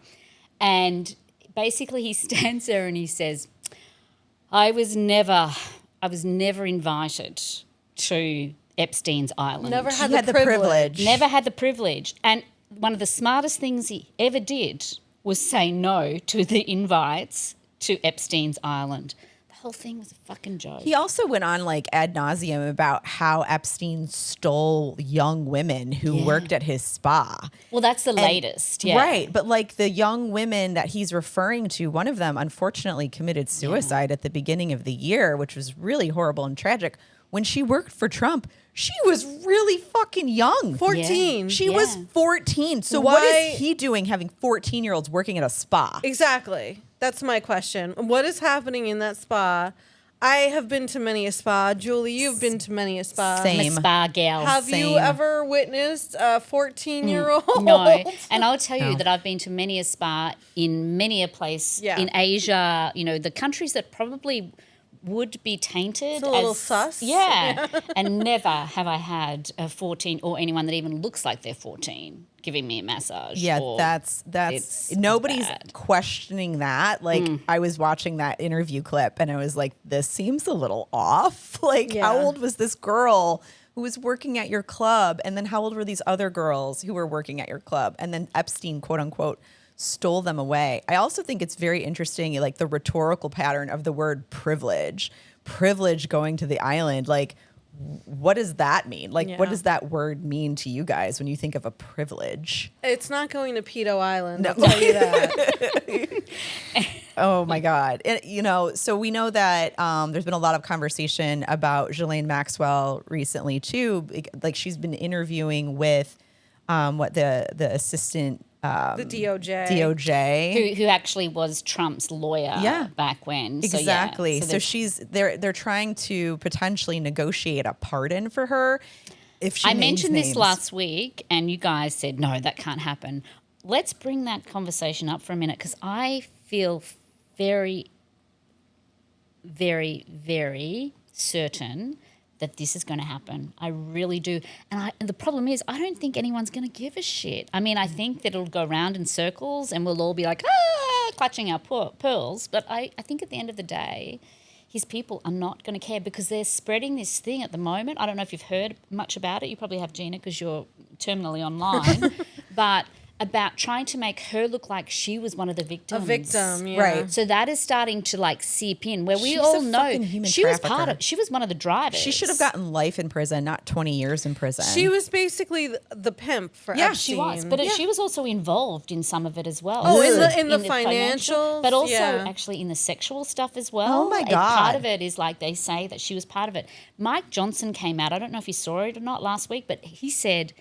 S1: and basically he stands there and he says, I was never invited to Epstein's island.
S2: Never had
S3: He had the privilege.
S1: Never had the privilege. And one of the smartest things he ever did was say no to the invites to Epstein's island. The whole thing was a fucking joke.
S3: He also went on like ad nauseum about how Epstein stole young women who worked at his spa.
S1: Well, that's the latest, yeah.
S3: Right. But like the young women that he's referring to, one of them unfortunately committed suicide at the beginning of the year, which was really horrible and tragic. When she worked for Trump, she was really fucking young.
S2: 14.
S3: She was 14. So
S2: Why-
S3: what is he doing having 14-year-olds working at a spa?
S2: Exactly. That's my question. What is happening in that spa? I have been to many a spa. Julie, you've been to many a spa.
S3: Same.
S1: I'm a spa gal.
S2: Have you
S3: Same.
S2: ever witnessed a 14-year-old?
S1: No. And I'll tell you
S3: No.
S1: that I've been to many a spa in many a place
S2: Yeah.
S1: in Asia, the countries that probably would be tainted.
S2: It's a little
S1: as,
S2: sus.
S1: Yeah. And never have I had a 14 or anyone that even looks like they're 14 giving me a massage.
S3: Yeah,
S1: or
S3: that's
S1: it's
S3: nobody's
S1: bad.
S3: questioning that. Like I was watching that interview clip and I was like, this seems a little off. Like how
S2: Yeah.
S3: old was this girl who was working at your club? And then how old were these other girls who were working at your club? And then Epstein, quote unquote, stole them away. I also think it's very interesting, like the rhetorical pattern of the word privilege going to the island. Like, what does that mean? Like, what
S2: Yeah.
S3: does that word mean to you guys when you think of a privilege?
S2: It's not going to Pedo Island, I'll tell you that.
S3: Oh my God. So we know that there's been a lot of conversation about Ghislaine Maxwell recently too. Like she's been interviewing with the assistant
S2: The DOJ.
S3: DOJ.
S1: Who actually was Trump's lawyer back when.
S3: Exactly.
S1: So
S3: they're trying to potentially negotiate a pardon for her if she
S1: I
S3: names
S1: mentioned
S3: names.
S1: this last week, and you guys said, no, that can't happen. Let's bring that conversation up for a minute, because I feel very, very, very certain that this is going to happen. I really do. And the problem is, I don't think anyone's going to give a shit. I mean, I think that it'll go round in circles and we'll all be like, clutching our pearls. But I think at the end of the day, his people are not going to care, because they're spreading this thing at the moment. I don't know if you've heard much about it. You probably have, Gina, because you're terminally online. But about trying to make her look like she was one of the victims.
S2: A victim, yeah.
S3: Right.
S1: So that is starting to like seep in, where we
S3: She's
S1: all
S3: a
S1: know
S3: fucking human
S1: she was
S3: trafficker.
S1: she was one of the drivers.
S3: She should have gotten life in prison, not 20 years in prison.
S2: She was basically the pimp for
S3: Yeah,
S2: Epstein.
S1: She was, but she was also involved in some of it as well.
S2: Oh,
S3: Ugh.
S2: in the financials?
S1: but also
S2: Yeah.
S1: actually in the sexual stuff as well.
S3: Oh, my
S1: And
S3: God.
S1: part of it is like they say that she was part of it. Mike Johnson came out, I don't know if you saw it or not last week, but he said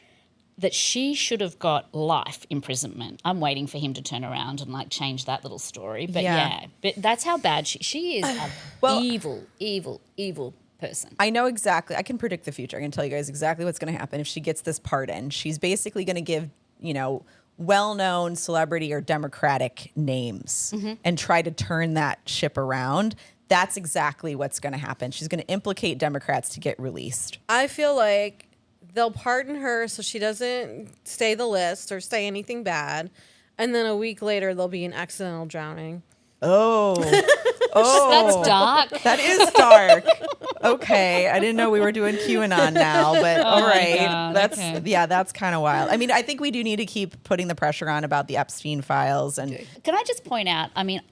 S1: that she should have got life imprisonment. I'm waiting for him to turn around and like change that little story. But but that's how bad she is. A
S3: Well-
S1: evil, evil, evil person.
S3: I know exactly. I can predict the future. I can tell you guys exactly what's going to happen if she gets this pardon. She's basically going to give, well-known celebrity or Democratic names and try to turn that ship around. That's exactly what's going to happen. She's going to implicate Democrats to get released.
S2: I feel like they'll pardon her so she doesn't stay the list or say anything bad. And then a week later, there'll be an accidental drowning.
S3: Oh.
S1: That's dark.
S3: That is dark. Okay, I didn't know we were doing QAnon now, but all
S1: my
S3: right.
S1: God, okay.
S3: That's kind of wild. I mean, I think we do need to keep putting the pressure on about the Epstein files and
S1: Can I just point out, I mean,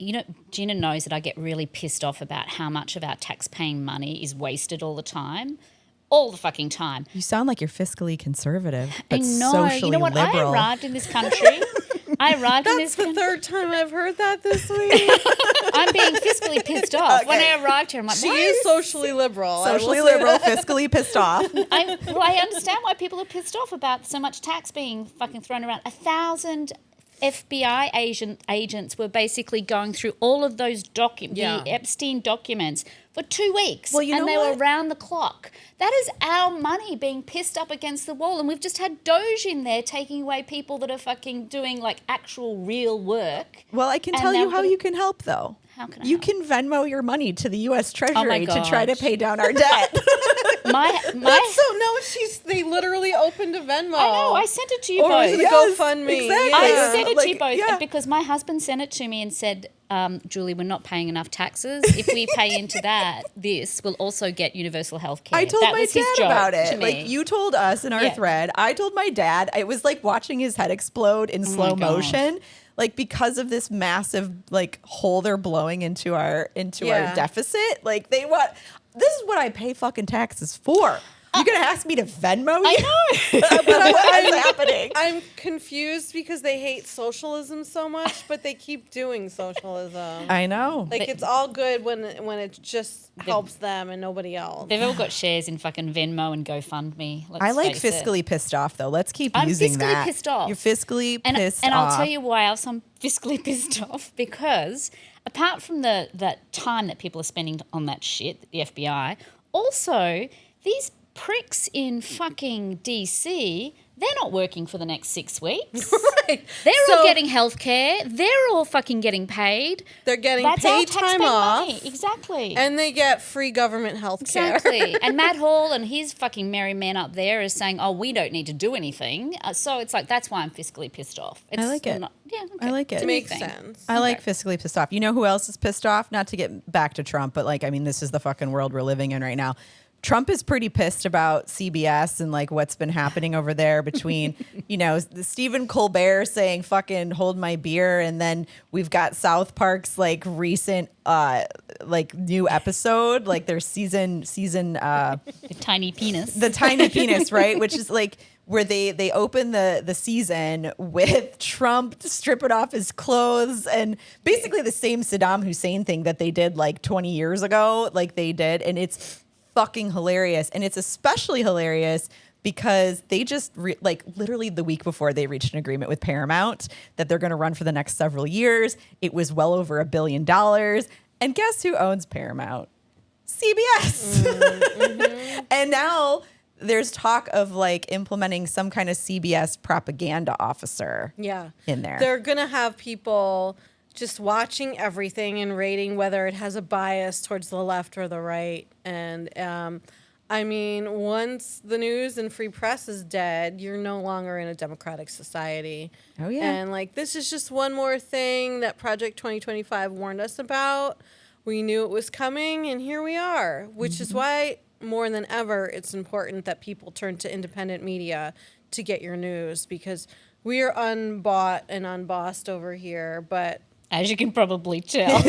S1: Gina knows that I get really pissed off about how much of our tax-paying money is wasted all the time. All the fucking time.
S3: you sound like you're fiscally conservative, but
S1: I know.
S3: socially
S1: You know what?
S3: liberal.
S1: I arrived in this country.
S2: That's the third time I've heard that this week.
S1: I'm being fiscally pissed off. When I arrived here, I'm like,
S2: She
S1: why
S2: is socially liberal. I will
S3: Socially
S2: say
S3: liberal,
S2: that.
S3: fiscally pissed off.
S1: I understand why people are pissed off about so much tax being fucking thrown around. 1,000 FBI agents were basically going through all of those the Epstein documents for 2 weeks.
S3: Well, you know
S1: they
S3: what?
S1: were around the clock. That is our money being pissed up against the wall. And we've just had Doge in there taking away people that are fucking doing like actual real work.
S3: Well, I can
S1: And
S3: tell you
S1: they're
S3: how
S1: gonna-
S3: you can help, though.
S1: How can I
S3: You
S1: help?
S3: can Venmo your money to the U.S. Treasury to try to
S1: gosh.
S3: pay down our debt.
S1: My
S2: So no, they literally opened a Venmo.
S1: I know. I sent it to you
S2: Or
S1: both.
S2: was it a
S3: Yes,
S2: GoFundMe?
S3: exactly.
S1: I
S3: Yeah.
S1: sent it to you
S3: Like,
S1: both
S3: yeah.
S1: because my husband sent it to me and said, Julie, we're not paying enough taxes. If we pay into that, we'll also get universal health care.
S3: I told
S1: that
S3: my
S1: was his
S3: dad
S1: joke
S3: about
S1: to
S3: it.
S1: me.
S3: Like you told us in our
S1: Yeah.
S3: thread. I told my dad. It was like watching his head explode in slow
S1: my gosh.
S3: motion. Like because of this massive like hole they're blowing into our deficit. Like they want. This is what I pay fucking taxes for. You're gonna ask me to Venmo you?
S1: I know.
S3: But what is happening?
S2: I'm confused because they hate socialism so much, but they keep doing socialism.
S3: I know.
S2: Like it's all good when it just helps them and nobody else.
S1: They've all got shares in fucking Venmo and GoFundMe.
S3: I like
S1: face it.
S3: fiscally pissed off though. Let's keep
S1: I'm
S3: using
S1: fiscally
S3: that.
S1: pissed off.
S3: You're fiscally
S1: And
S3: pissed off.
S1: I'll tell you why else I'm fiscally pissed off, because apart from that time that people are spending on that shit, the FBI, also these pricks in fucking DC, they're not working for the next 6 weeks.
S2: Right.
S1: They're
S2: So-
S1: all getting health care. They're all fucking getting paid.
S2: They're getting
S1: That's our
S2: paid time
S1: taxpayer
S2: off,
S1: money. Exactly.
S2: and they get free government health care.
S1: Exactly. And Matt Hall and his fucking merry men up there is saying, oh, we don't need to do anything. So it's like, that's why I'm fiscally pissed off. It's
S3: like it.
S1: Not, yeah, okay.
S3: I like it.
S1: It's a
S2: Makes
S1: new thing.
S2: sense.
S3: I like fiscally pissed off. You know who else is pissed off? Not to get back to Trump, but like, I mean, this is the fucking world we're living in right now. Trump is pretty pissed about CBS and like what's been happening over there between, the Stephen Colbert saying fucking hold my beer. And then we've got South Park's like recent, like new episode, like their season,
S1: The tiny penis.
S3: the tiny penis, right? Which is like where they open the season with Trump stripping off his clothes and basically the same Saddam Hussein thing that they did like 20 years ago, like they did. And it's fucking hilarious. And it's especially hilarious because they just like literally the week before they reached an agreement with Paramount that they're going to run for the next several years. It was well over $1 billion. And guess who owns Paramount? CBS. Mm-hmm. And now there's talk of like implementing some kind of CBS propaganda officer in there.
S2: They're going to have people just watching everything and rating whether it has a bias towards the left or the right. And I mean, once the news and free press is dead, you're no longer in a democratic society.
S3: Oh, yeah.
S2: And like, this is just one more thing that Project 2025 warned us about. We knew it was coming, and here we are, which is why more than ever, it's important that people turn to independent media to get your news, because we are unbought and unbossed over here, but
S1: as you can probably tell.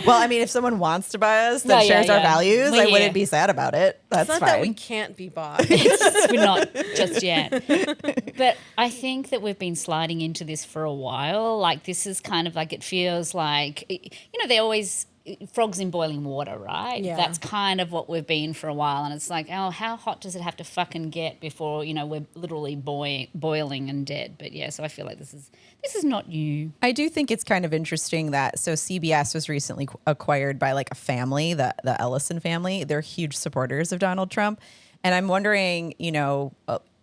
S3: Well, I mean, if someone wants to buy us that shares our values, I wouldn't be sad about it. That's
S2: it's not
S3: fine.
S2: that we can't be bought.
S1: We're not just yet. But I think that we've been sliding into this for a while. Like, this is kind of like, it feels like, you know, they always, frogs in boiling water, right?
S2: Yeah.
S1: That's kind of what we've been for a while. And it's like, oh, how hot does it have to fucking get before, you know, we're literally boiling and dead? But yeah, so I feel like this is not new.
S3: I do think it's kind of interesting that CBS was recently acquired by like a family, the Ellison family. They're huge supporters of Donald Trump. And I'm wondering, you know,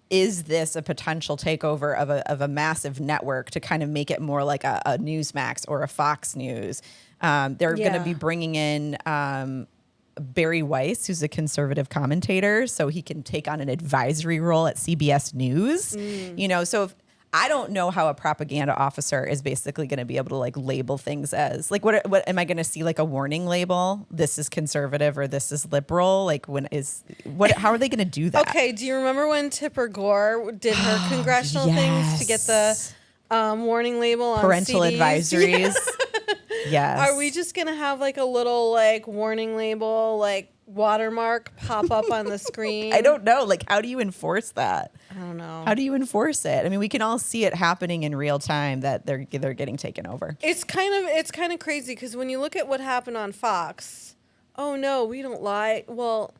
S3: is this a potential takeover of a massive network to kind of make it more like a Newsmax or a Fox News? They're going to be bringing in Barry Weiss, who's a conservative commentator, so he can take on an advisory role at CBS News. You know, so if, I don't know how a propaganda officer is basically going to be able to like label things as like, what am I going to see, like a warning label? This is conservative or this is liberal. Like how are they going to do that?
S2: Okay. Do you remember when Tipper Gore did her congressional things to get the warning label on
S3: parental
S2: CDs?
S3: advisories? Yes.
S2: Are we just going to have like a little like warning label, like watermark pop up on the screen?
S3: I don't know. Like, how do you enforce that?
S2: I don't know.
S3: How do you enforce it? I mean, we can all see it happening in real time that they're getting taken over.
S2: It's kind of crazy because when you look at what happened on Fox, oh no, we don't lie. Well,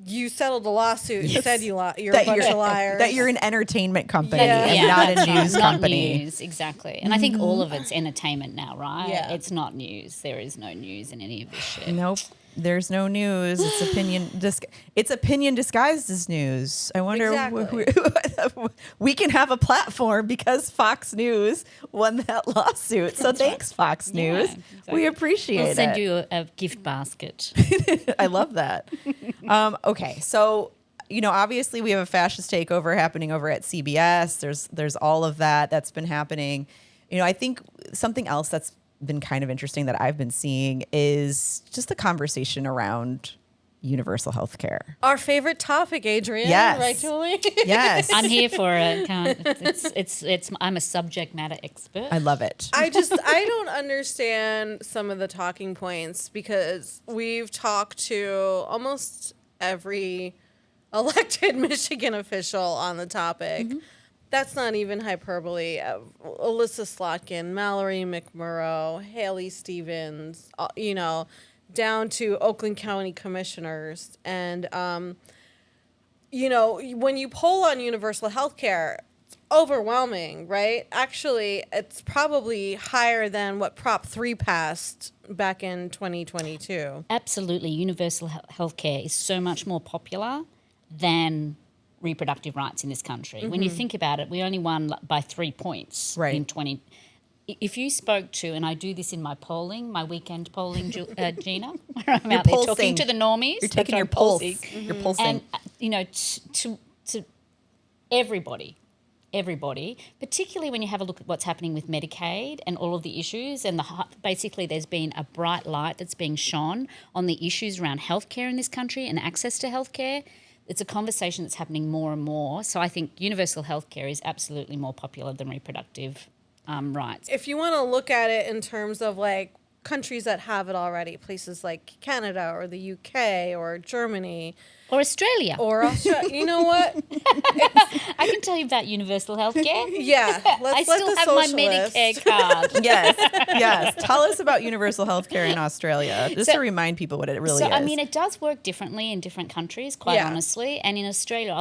S2: you settled a lawsuit and said you're a bunch of liars.
S3: That you're an entertainment company
S2: Yeah.
S3: and
S1: Yeah,
S3: not a
S1: that's right.
S3: news
S1: Not
S3: company.
S1: news, exactly. And I think all of it's entertainment now, right?
S2: Yeah.
S1: It's not news. There is no news in any of this shit.
S3: Nope. There's no news. It's opinion. It's opinion disguised as news. I wonder.
S2: Exactly.
S3: We can have a platform because Fox News won that lawsuit. So thanks, Fox News.
S1: exactly.
S3: We appreciate
S1: We'll send
S3: it.
S1: you a gift basket.
S3: I love that. Okay, so you know, obviously we have a fascist takeover happening over at CBS. There's all of that's been happening. You know, I think something else that's been kind of interesting that I've been seeing is just the conversation around universal health care.
S2: Our favorite topic, Adrian.
S3: Yes.
S2: Right, Julie?
S3: Yes.
S1: I'm here for it. I'm a subject matter expert.
S3: I love it.
S2: I don't understand some of the talking points because we've talked to almost every elected Michigan official on the topic. Mm-hmm. That's not even hyperbole. Alyssa Slotkin, Mallory McMurrow, Haley Stevens, you know, down to Oakland County commissioners. And, you know, when you poll on universal health care, it's overwhelming, right? Actually, it's probably higher than what Prop 3 passed back in 2022.
S1: Absolutely. Universal health care is so much more popular than reproductive rights in this country. When you think about it, we only won by 3 points in 20. If you spoke to, and I do this in my polling, my weekend polling, Gina, where I'm out there talking to the normies.
S3: You're taking your pulse. You're pulsing.
S1: And, you know, to everybody, particularly when you have a look at what's happening with Medicaid and all of the issues, and basically there's been a bright light that's being shone on the issues around healthcare in this country and access to healthcare. It's a conversation that's happening more and more. So I think universal healthcare is absolutely more popular than reproductive rights.
S2: If you want to look at it in terms of like countries that have it already, places like Canada or the UK or Germany
S1: Or Australia.
S2: or Australia. You know what?
S1: I can tell you about universal healthcare.
S2: Yeah,
S1: I
S2: let
S1: still
S2: the
S1: have my
S2: socialists-
S1: Medicare card.
S3: Yes. Tell us about universal health care in Australia, just to remind people what it really is.
S1: I mean, it does work differently in different countries, quite
S2: Yeah.
S1: honestly. And in Australia,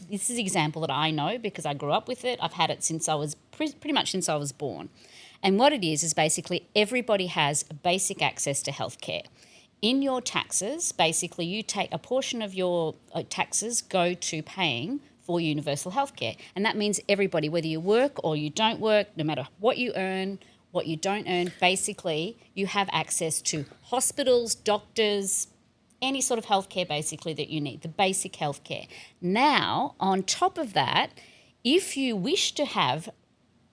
S1: this is an example that I know because I grew up with it. I've had it since I was pretty much since I was born. And what it is basically everybody has basic access to healthcare. In your taxes, basically, you take a portion of your taxes go to paying for universal healthcare. And that means everybody, whether you work or you don't work, no matter what you earn, what you don't earn, basically, you have access to hospitals, doctors, any sort of healthcare basically that you need, the basic healthcare. Now, on top of that, if you wish to have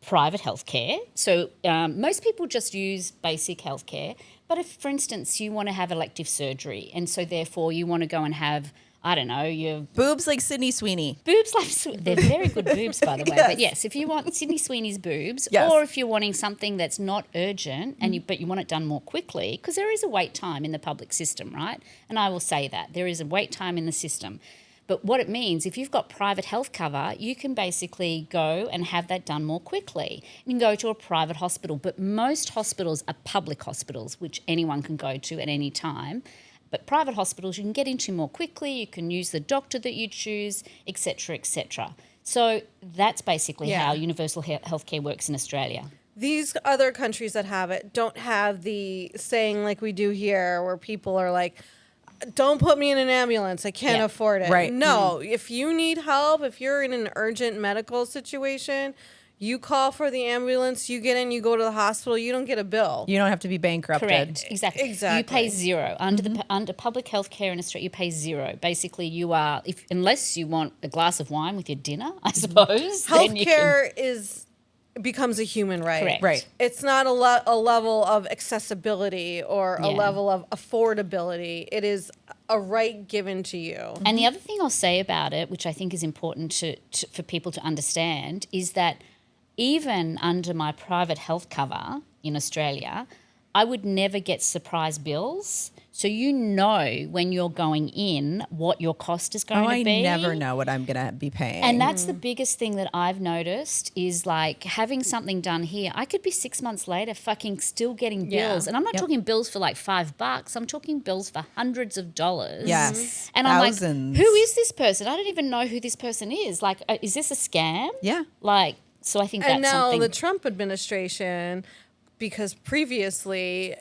S1: private healthcare, so most people just use basic healthcare, but if, for instance, you want to have elective surgery and so therefore you want to go and have, I don't know, your
S3: boobs like Sydney Sweeney.
S1: boobs like they're very good boobs, by the way.
S3: Yes.
S1: But yes, if you want Sydney Sweeney's boobs,
S3: Yes.
S1: or if you're wanting something that's not urgent but you want it done more quickly, because there is a wait time in the public system, right? And I will say that there is a wait time in the system. But what it means, if you've got private health cover, you can basically go and have that done more quickly. You can go to a private hospital, but most hospitals are public hospitals, which anyone can go to at any time. But private hospitals you can get into more quickly, you can use the doctor that you choose, etc., etc. So that's basically
S2: Yeah.
S1: how universal healthcare works in Australia.
S2: These other countries that have it don't have the saying like we do here where people are like, don't put me in an ambulance. I can't
S1: Yeah.
S2: afford it.
S3: Right.
S2: No, if you need help, if you're in an urgent medical situation, you call for the ambulance, you get in, you go to the hospital, you don't get a bill.
S3: You don't have to be bankrupted.
S1: Correct, exactly. You pay
S2: Exactly.
S1: zero under public health care in Australia. You pay zero. Basically, you are unless you want a glass of wine with your dinner, I suppose. then you can-
S2: Healthcare becomes a human right.
S1: Correct.
S3: Right.
S2: It's not a level of accessibility or a
S1: Yeah.
S2: level of affordability. It is a right given to you.
S1: And the other thing I'll say about it, which I think is important for people to understand, is that even under my private health cover in Australia, I would never get surprise bills. So you know when you're going in what your cost is going to be.
S3: I never know what I'm going to be paying.
S1: And that's the biggest thing that I've noticed is like having something done here. I could be 6 months later fucking still getting
S2: Yeah.
S1: bills. And I'm not talking bills for like $5. I'm talking bills for hundreds of dollars.
S3: Yes.
S1: And I'm
S3: Thousands.
S1: like, who is this person? I don't even know who this person is. Like, is this a scam?
S3: Yeah.
S1: Like, so I think
S2: And
S1: that's
S2: now
S1: something.
S2: the Trump administration, because previously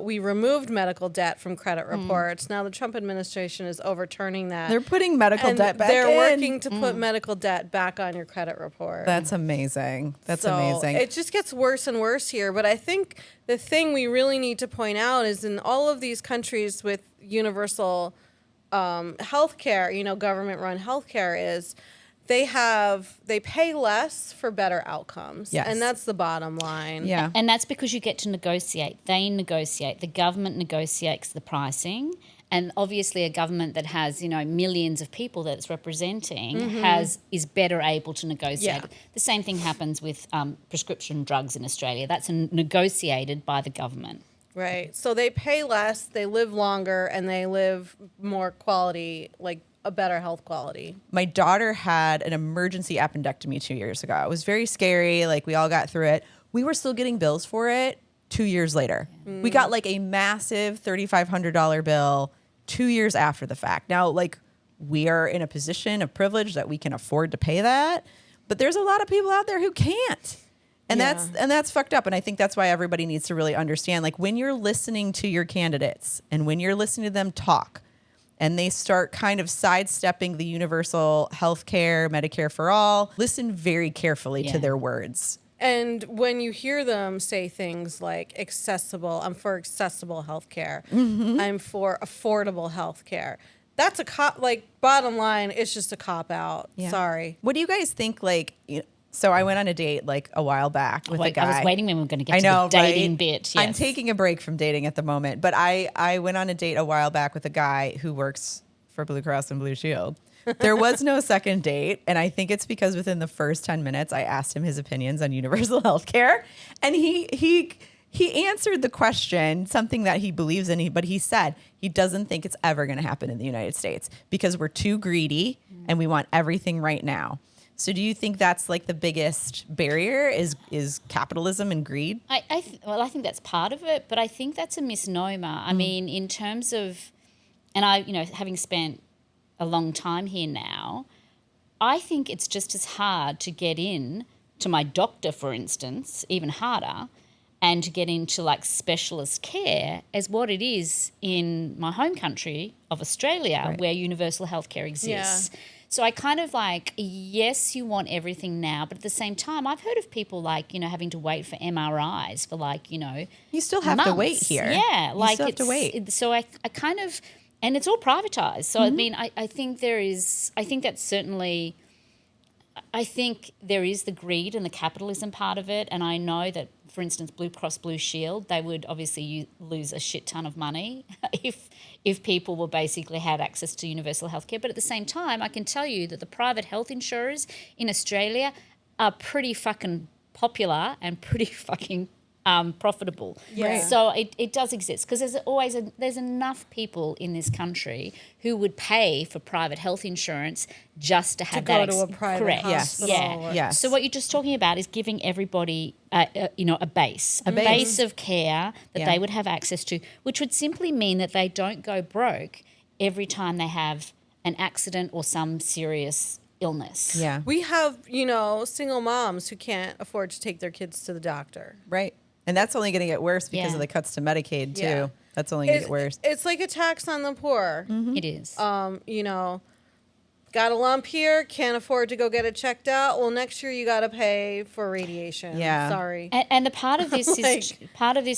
S2: we removed medical debt from credit reports. Now the Trump administration is overturning that.
S3: They're putting medical
S2: and
S3: debt back
S2: they're
S3: in.
S2: working to put medical debt back on your credit report.
S3: That's amazing. That's
S2: So
S3: amazing.
S2: It just gets worse and worse here. But I think the thing we really need to point out is in all of these countries with universal healthcare, government-run healthcare is they pay less for better outcomes.
S3: Yes.
S2: And that's the bottom line.
S3: Yeah.
S1: And that's because you get to negotiate. They negotiate. The government negotiates the pricing. And obviously a government that has, millions of people that it's representing is better able to negotiate.
S2: Yeah.
S1: The same thing happens with prescription drugs in Australia. That's negotiated by the government.
S2: Right. So they pay less, they live longer, and they live more quality, like a better health quality.
S3: My daughter had an emergency appendectomy 2 years ago. It was very scary. Like, we all got through it. We were still getting bills for it 2 years later. We got like a massive $3,500 bill 2 years after the fact. Now, like, we are in a position of privilege that we can afford to pay that, but there's a lot of people out there who can't. And
S2: Yeah.
S3: that's fucked up. And I think that's why everybody needs to really understand, like, when you're listening to your candidates and when you're listening to them talk and they start kind of sidestepping the universal health care, Medicare for all, listen very carefully to
S1: Yeah.
S3: their words.
S2: And when you hear them say things like I'm for accessible healthcare, I'm for affordable healthcare. That's bottom line, it's just a cop out.
S3: Yeah.
S2: Sorry.
S3: What do you guys think? So I went on a date like a while back with a guy.
S1: I was waiting when we were going to get
S3: I
S1: to
S3: know,
S1: the dating
S3: right?
S1: bit. Yes.
S3: I'm taking a break from dating at the moment, but I went on a date a while back with a guy who works for Blue Cross and Blue Shield. There was no second date, and I think it's because within the first 10 minutes I asked him his opinions on universal health care, and he he answered the question, something that he believes in, but he said he doesn't think it's ever going to happen in the United States because we're too greedy and we want everything right now. So do you think that's like the biggest barrier is capitalism and greed?
S1: I think that's part of it, but I think that's a misnomer. I mean, in terms of, and having spent a long time here now, I think it's just as hard to get in to my doctor, for instance, even harder, and to get into like specialist care as what it is in my home country of Australia, where universal healthcare exists. Yeah. So I kind of like, yes, you want everything now, but at the same time, I've heard of people like, having to wait for MRIs for like,
S3: you still have
S1: months.
S3: To wait here.
S1: Yeah.
S3: You still have to wait.
S1: So I kind of, and it's all privatized. So I mean, I think there is the greed and the capitalism part of it. And I know that, for instance, Blue Cross Blue Shield, they would obviously lose a shit ton of money if people were basically had access to universal healthcare. But at the same time, I can tell you that the private health insurers in Australia are pretty fucking popular and pretty fucking profitable.
S2: Yeah.
S1: So it does exist because there's enough people in this country who would pay for private health insurance just to have
S2: go to a private
S1: correct.
S2: hospital.
S1: Yeah.
S3: Yes.
S1: So what you're just talking about is giving everybody a base of care that they would have access to, which would simply mean that they don't go broke every time they have an accident or some serious illness.
S3: Yeah.
S2: We have, single moms who can't afford to take their kids to the doctor.
S3: Right. And that's only going to get worse because of the cuts to Medicaid, too.
S2: Yeah.
S3: That's only going to get worse.
S2: It's like a tax on the poor.
S1: It is.
S2: Got a lump here, can't afford to go get it checked out. Well, next year you got to pay for radiation.
S3: Yeah.
S2: Sorry.
S1: And the part of this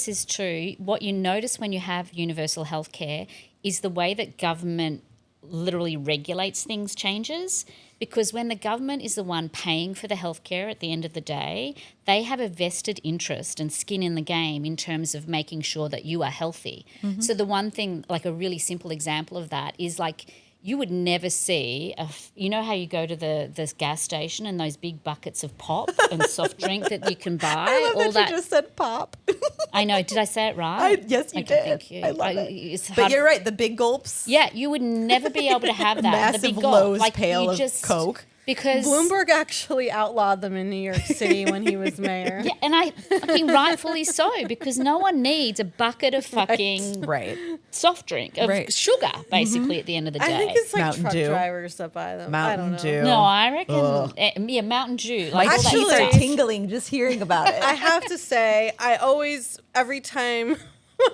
S1: is true. What you notice when you have universal health care is the way that government literally regulates things changes. Because when the government is the one paying for the healthcare at the end of the day, they have a vested interest and skin in the game in terms of making sure that you are healthy. So the one thing, like a really simple example of that is like you would never see, you know how you go to the gas station and those big buckets of pop and soft drink that you can buy?
S3: I love that you just said pop.
S1: I know. Did I say it right?
S3: Yes, you
S1: okay,
S3: did.
S1: Thank you.
S3: I love it.
S1: It's
S3: But
S1: hard.
S3: you're right. The big gulps.
S1: Yeah, you would never be able to have that.
S3: Massive
S1: the big gulp.
S3: Lowe's
S1: like,
S3: pail
S1: you
S3: of
S1: just,
S3: Coke.
S1: Because
S2: Bloomberg actually outlawed them in New York City when he was mayor.
S1: Yeah, and I fucking rightfully so, because no one needs a bucket of fucking soft drink of sugar, basically, at the end of the day.
S2: I think it's like
S3: Mountain
S2: truck
S3: Dew.
S2: drivers that buy them. I
S3: Mountain
S2: don't know.
S3: Dew.
S1: No, I reckon, Mountain Dew.
S3: My
S1: Like all that
S3: teeth are
S1: stuff.
S3: tingling just hearing about it.
S2: I have to say, every time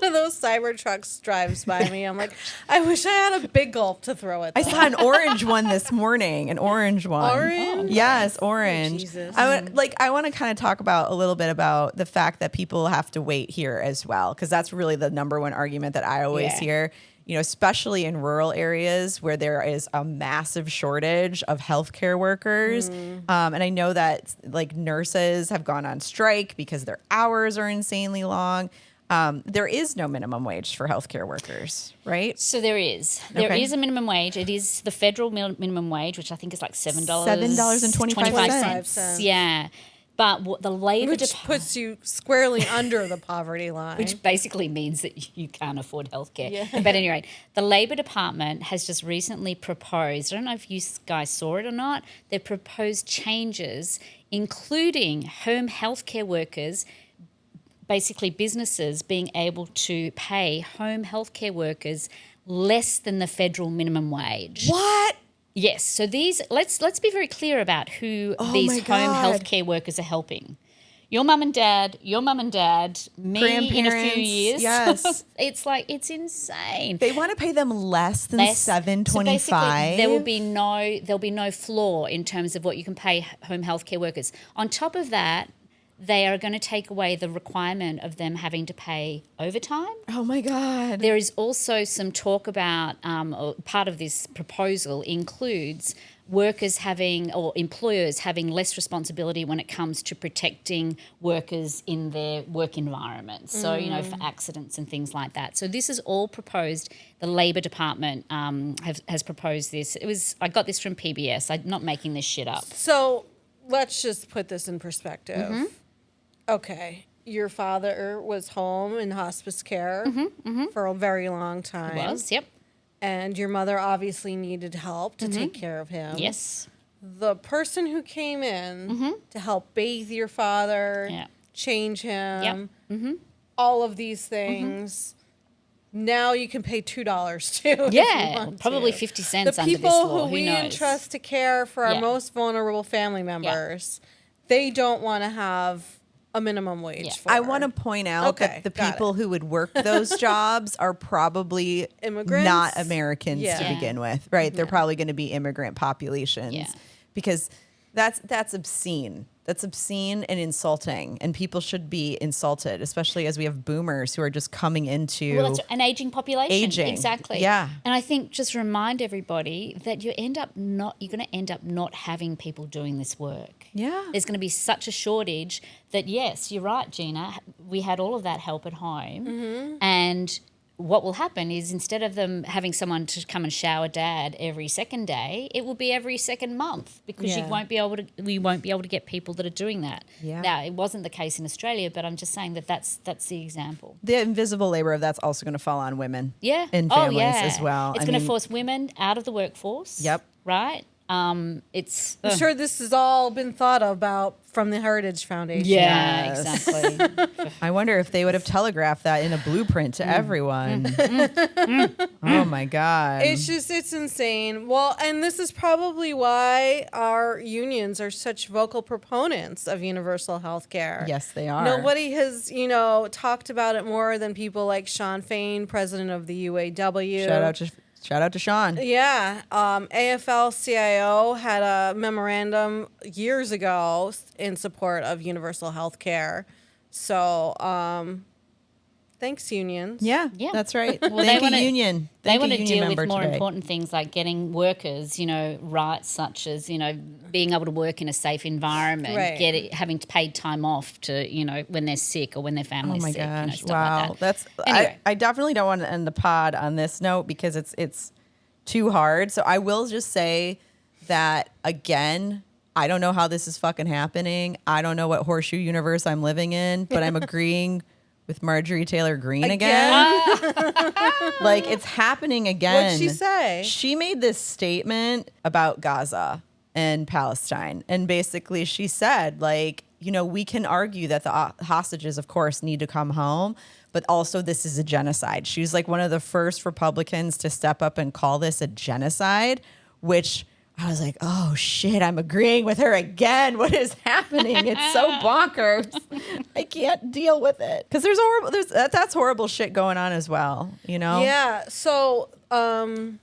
S2: one of those cyber trucks drives by me, I'm like, I wish I had a big gulp to throw at them.
S3: I saw an orange one this morning. An orange one.
S2: Orange?
S3: Yes, orange.
S2: Jesus.
S3: I want to kind of talk about a little bit about the fact that people have to wait here as well, because that's really the number one argument that I always hear. Especially in rural areas where there is a massive shortage of healthcare workers. And I know that like nurses have gone on strike because their hours are insanely long. There is no minimum wage for healthcare workers, right?
S1: So there is. There is a minimum wage. It is the federal minimum wage, which I think is like $7.25. Yeah. But what the Labor
S2: Which
S1: Department...
S2: puts you squarely under the poverty line.
S1: Which basically means that you can't afford healthcare. Yeah. But anyway, the Labor Department has just recently proposed, I don't know if you guys saw it or not, they've proposed changes, including home healthcare workers, basically businesses being able to pay home healthcare workers less than the federal minimum wage.
S3: What?
S1: Yes. So these let's be very clear about who these home healthcare workers are helping. Your mum and dad, me in a few years.
S3: Yes.
S1: it's insane.
S3: They want to pay them less than $7.25.
S1: So basically, there'll be no floor in terms of what you can pay home healthcare workers. On top of that, they are going to take away the requirement of them having to pay overtime.
S3: Oh, my God.
S1: There is also some talk about, part of this proposal includes workers having, or employers having less responsibility when it comes to protecting workers in their work environment. So, for accidents and things like that. So this is all proposed. The Labor Department has proposed this. I got this from PBS. I'm not making this shit up.
S2: So let's just put this in perspective. Okay. your father was home in hospice care for a very long time.
S1: It was, yep.
S2: And your mother obviously needed help to take care of him.
S1: Yes.
S2: The person who came in to help bathe your father,
S1: Yeah.
S2: change him,
S1: Yep.
S2: all of these things. Now you can pay $2 too. if you
S1: Yeah,
S2: want
S1: probably
S2: to.
S1: 50 cents
S2: The
S1: under this
S2: people
S1: law.
S2: who we
S1: knows?
S2: entrust to care for our
S1: Yeah.
S2: most vulnerable family members, they don't want to have a minimum wage
S1: Yeah.
S2: for.
S3: I want to point out
S2: Okay,
S3: that the
S2: got
S3: people
S2: it.
S3: who would work those jobs are probably
S2: Immigrants?
S3: not Americans to
S2: Yeah.
S3: begin with, right? They're probably going to be immigrant populations
S1: Yeah.
S3: because that's obscene. That's obscene and insulting, and people should be insulted, especially as we have boomers who are just coming into.
S1: Well, that's an aging population.
S3: Aging,
S1: Exactly.
S3: yeah.
S1: And I think just remind everybody that you're going to end up not having people doing this work.
S3: Yeah.
S1: There's going to be such a shortage that, yes, you're right, Gina. We had all of that help at home. And what will happen is instead of them having someone to come and shower dad every second day, it will be every second month because
S2: Yeah.
S1: we won't be able to get people that are doing that.
S3: Yeah.
S1: Now, it wasn't the case in Australia, but I'm just saying that's the example.
S3: The invisible labor of that's also going to fall on women.
S1: Yeah.
S3: And
S1: Oh,
S3: families
S1: yeah.
S3: as well.
S1: It's
S3: I
S1: going to
S3: mean-
S1: force women out of the workforce.
S3: Yep.
S1: Right? It's
S2: I'm sure this has all been thought about from the Heritage Foundation.
S1: yeah,
S3: Yes.
S1: exactly.
S3: I wonder if they would have telegraphed that in a blueprint to everyone. Oh my God.
S2: It's insane. Well, and this is probably why our unions are such vocal proponents of universal health care.
S3: Yes, they are.
S2: Nobody has, talked about it more than people like Sean Fain, president of the UAW.
S3: Shout out to Sean.
S2: Yeah. AFL-CIO had a memorandum years ago in support of universal health care. So, thanks, unions.
S3: Yeah,
S1: Yeah.
S3: that's right.
S1: Well,
S3: Thank
S1: they
S3: you,
S1: wanna-
S3: union.
S1: They
S3: Thank
S1: want
S3: a
S1: to
S3: union
S1: deal with
S3: member
S1: more
S3: today.
S1: important things like getting workers, rights such as, being able to work in a safe environment,
S2: Right.
S1: having paid time off to, when they're sick or when their
S3: Oh
S1: family's
S3: my
S1: sick,
S3: gosh!
S1: stuff
S3: Wow,
S1: like that.
S3: that's
S1: Anyway.
S3: I definitely don't want to end the pod on this note because it's too hard. So I will just say that again. I don't know how this is fucking happening. I don't know what horseshoe universe I'm living in, but I'm agreeing with Marjorie Taylor Greene again. Like it's happening again.
S2: What'd she say?
S3: She made this statement about Gaza and Palestine. And basically she said, we can argue that the hostages, of course, need to come home, but also this is a genocide. She was like one of the first Republicans to step up and call this a genocide, which I was like, oh shit, I'm agreeing with her again. What is happening? It's so bonkers. I can't deal with it. Because that's horrible shit going on as well,
S2: Yeah. So, Alyssa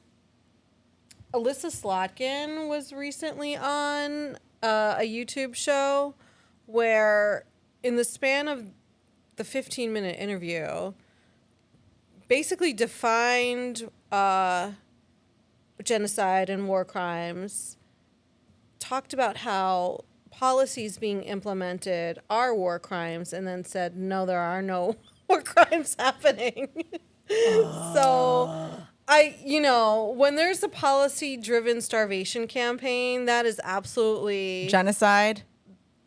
S2: Slotkin was recently on a YouTube show where, in the span of the 15-minute interview, basically defined genocide and war crimes, talked about how policies being implemented are war crimes, and then said, no, there are no war crimes happening. So when there's a policy-driven starvation campaign, that is absolutely
S3: Genocide.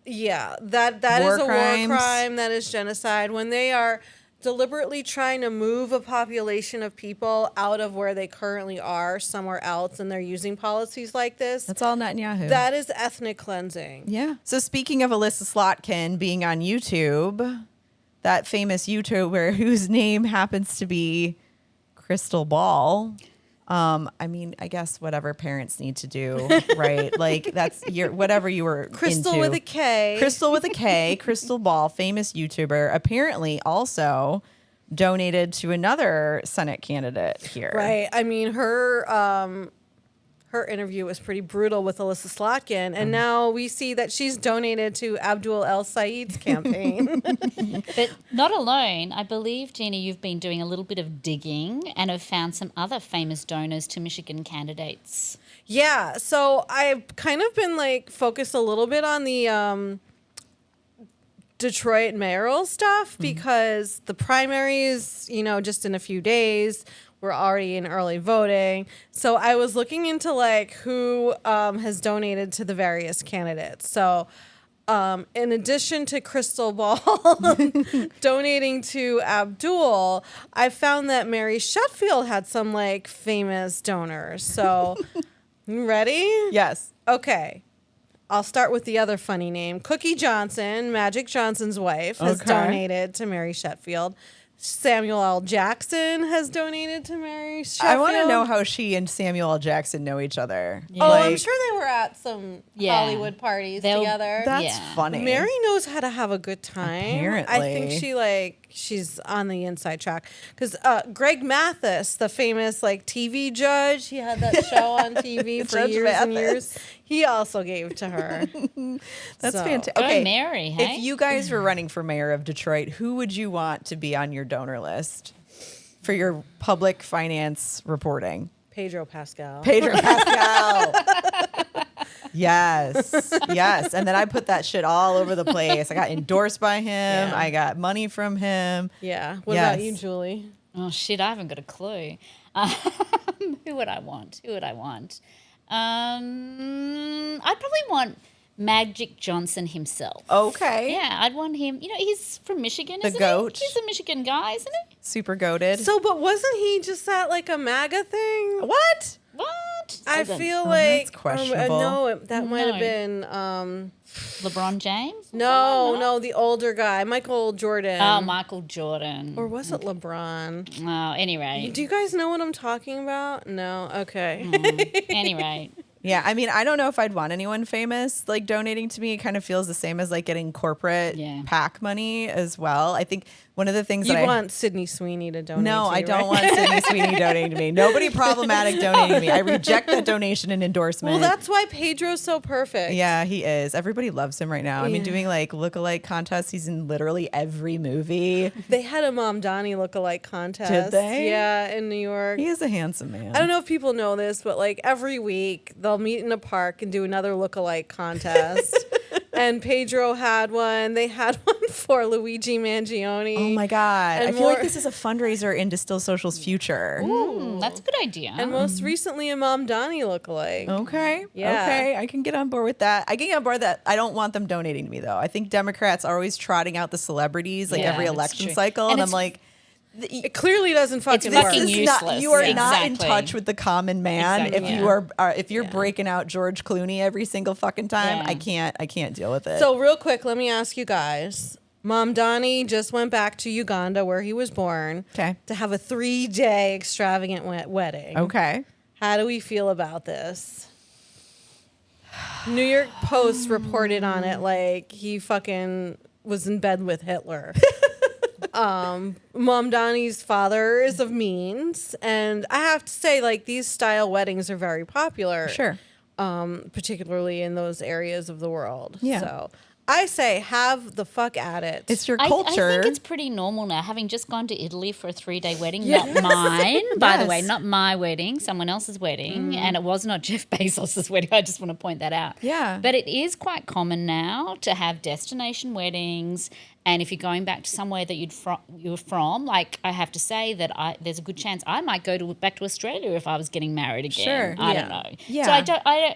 S2: that
S3: War
S2: is a
S3: crimes.
S2: war crime. That is genocide. When they are deliberately trying to move a population of people out of where they currently are somewhere else, and they're using policies like this,
S3: That's all Netanyahu.
S2: that is ethnic cleansing.
S3: Yeah. So speaking of Alyssa Slotkin being on YouTube, that famous YouTuber whose name happens to be Crystal Ball. I guess whatever parents need to do, right? Like that's whatever you were
S2: Crystal
S3: into.
S2: with a K.
S3: Crystal with a K, Crystal Ball, famous YouTuber, apparently also donated to another Senate candidate here.
S2: Right. I mean, her interview was pretty brutal with Alyssa Slotkin, and now we see that she's donated to Abdul El Said's campaign.
S1: But not alone. I believe, Gina, you've been doing a little bit of digging and have found some other famous donors to Michigan candidates.
S2: Yeah, so I've kind of been focused a little bit on the Detroit mayoral stuff because the primaries, just in a few days. We're already in early voting. So I was looking into who has donated to the various candidates. So in addition to Crystal Ball donating to Abdul, I found that Mary Sheffield had some like famous donors. So, you ready?
S3: Yes.
S2: Okay. I'll start with the other funny name. Cookie Johnson, Magic Johnson's wife, has donated to Mary Sheffield. Samuel L. Jackson has donated to Mary Sheffield.
S3: I want to know how she and Samuel L. Jackson know each other.
S2: Oh, I'm sure they were at some
S1: Yeah.
S2: Hollywood parties together.
S3: That's
S1: Yeah.
S3: funny.
S2: Mary knows how to have a good time.
S3: Apparently.
S2: I think she's on the inside track. Because Greg Mathis, the famous like TV judge, he had that show on TV for
S3: Judge
S2: years and
S3: Mathis.
S2: years. He also gave to her.
S3: That's
S2: So-
S3: fantastic.
S1: Go
S3: Okay,
S1: Mary, hey?
S3: if you guys were running for mayor of Detroit, who would you want to be on your donor list for your public finance reporting?
S2: Pedro Pascal.
S3: Pedro Pascal. Yes. Yes. And then I put that shit all over the place. I got endorsed by him.
S2: Yeah.
S3: I got money from him.
S2: Yeah. What about
S3: Yes.
S2: you, Julie?
S1: Oh shit, I haven't got a clue. Who would I want? I'd probably want Magic Johnson himself.
S3: Okay.
S1: Yeah, I'd want him. You know, he's from Michigan,
S3: The
S1: isn't
S3: goat.
S1: he? He's a Michigan guy, isn't he?
S3: Super goaded.
S2: So, but wasn't he just at like a MAGA thing?
S3: what?
S1: What?
S2: I
S1: Hold on.
S2: feel
S3: that's
S2: like
S3: questionable.
S2: no, that might have
S1: No.
S2: been
S1: LeBron James?
S2: no, the older guy, Michael Jordan.
S1: Oh, Michael Jordan.
S2: Or was it LeBron?
S1: Oh, anyway.
S2: Do you guys know what I'm talking about? No. Okay.
S1: Anyway.
S3: Yeah, I mean, I don't know if I'd want anyone famous like donating to me. It kind of feels the same as like getting corporate
S1: Yeah.
S3: PAC money as well. I think one of the things
S2: You
S3: that
S2: want Sydney Sweeney to donate?
S3: no,
S2: to
S3: I
S2: you,
S3: don't
S2: right?
S3: want Sydney Sweeney donating to me. Nobody problematic donating to me. I reject that donation and endorsement.
S2: Well, that's why Pedro's so perfect.
S3: yeah, he is. Everybody loves him right now. I mean,
S2: Yeah.
S3: doing like lookalike contests. He's in literally every movie.
S2: They had a Mom Donnie lookalike contest.
S3: Did they?
S2: Yeah, in New York.
S3: He is a handsome man.
S2: I don't know if people know this, but like every week they'll meet in a park and do another lookalike contest. And Pedro had one. They had one for Luigi Mangione.
S3: Oh my god!
S2: And
S3: I feel like
S2: more-
S3: this is a fundraiser into Still Social's future.
S1: That's a good idea.
S2: And most recently a Mom Donnie lookalike.
S3: Okay.
S2: Yeah.
S3: Okay. I can get on board with that. I can get on board that. I don't want them donating to me though. I think Democrats are always trotting out the celebrities like
S1: Yeah,
S3: every
S1: that's
S3: election
S1: true.
S3: cycle,
S1: And
S3: and I'm
S1: it's-
S3: like,
S2: It clearly doesn't fucking
S1: It's
S2: work.
S1: fucking
S3: this is not-
S1: useless.
S3: you are
S1: Yeah.
S3: not in
S1: Exactly.
S3: touch with the common man
S1: Exactly.
S3: if you are if you're breaking out George Clooney every single fucking time.
S1: Yeah.
S3: I can't deal with it.
S2: So real quick, let me ask you guys. Mom Donnie just went back to Uganda where he was born.
S3: 'Kay.
S2: To have a 3-day extravagant wedding.
S3: okay.
S2: How do we feel about this? New York Post reported on it like he fucking was in bed with Hitler. Mom Donnie's father is of means, and I have to say, like, these style weddings are very popular.
S3: Sure.
S2: Particularly in those areas of the world.
S3: Yeah.
S2: So I say have the fuck at it.
S3: It's your
S1: I
S3: culture.
S1: think it's pretty normal now, having just gone to Italy for a 3-day wedding. Not mine, by the way,
S3: Yes.
S1: not my wedding, someone else's wedding. And it was not Jeff Bezos' wedding. I just want to point that out.
S3: Yeah.
S1: But it is quite common now to have destination weddings. And if you're going back to somewhere that you were from, like I have to say that there's a good chance I might go back to Australia if I was getting married again.
S3: Sure.
S1: I
S2: Yeah.
S1: don't know.
S3: Yeah.
S1: So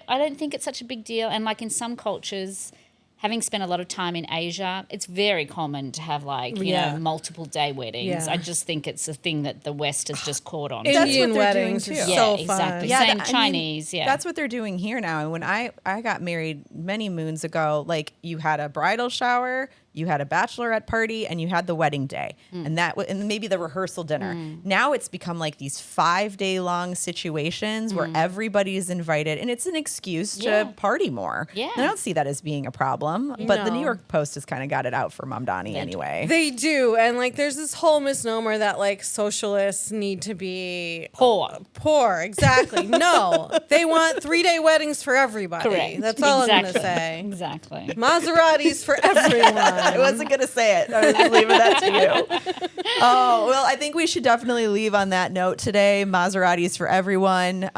S1: I don't think it's such a big deal. And like in some cultures, having spent a lot of time in Asia, it's very common to have like, you
S2: Yeah.
S1: know, multiple day weddings.
S2: Yeah.
S1: I just think it's a thing that the West has just caught on.
S3: That's what
S2: Indian
S3: they're doing
S2: weddings
S3: too.
S2: are
S3: Yeah,
S2: so
S1: exactly.
S2: fun.
S1: Yeah. Same
S3: I mean,
S1: Chinese, yeah.
S3: That's what they're doing here now. And when I got married many moons ago, like you had a bridal shower, you had a bachelorette party, and you had the wedding day, and and maybe the rehearsal dinner. Now it's become like these 5-day long situations where everybody's invited, and it's an excuse
S1: Yeah.
S3: to party more.
S1: Yeah.
S3: And I don't see that as being a problem. But the
S2: No.
S3: New York Post has kind of got it out for Mom Donnie anyway.
S2: They do. And like there's this whole misnomer that like socialists need to be
S1: poor.
S2: Exactly. No. They want 3-day weddings for everybody.
S1: Correct.
S2: That's all I'm
S1: Exactly.
S2: gonna say.
S1: Exactly.
S2: Maseratis for everyone.
S3: I wasn't going to say it. I was just leaving that to you. Oh, well, I think we should definitely leave on that note today. Maseratis for everyone.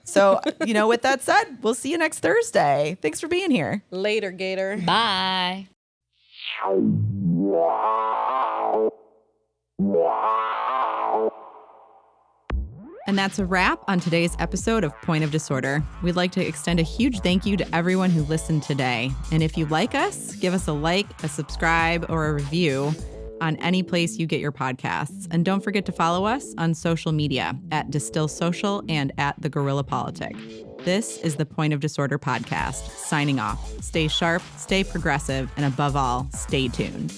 S3: So, with that said, we'll see you next Thursday. Thanks for being here.
S2: Later, Gator.
S1: Bye.
S3: And that's a wrap on today's episode of Point of Disorder. We'd like to extend a huge thank you to everyone who listened today. And if you like us, give us a like, a subscribe, or a review on any place you get your podcasts. And don't forget to follow us on social media at Distill Social and at The Guerrilla Politic. This is the Point of Disorder podcast, signing off. Stay sharp, stay progressive, and above all, stay tuned.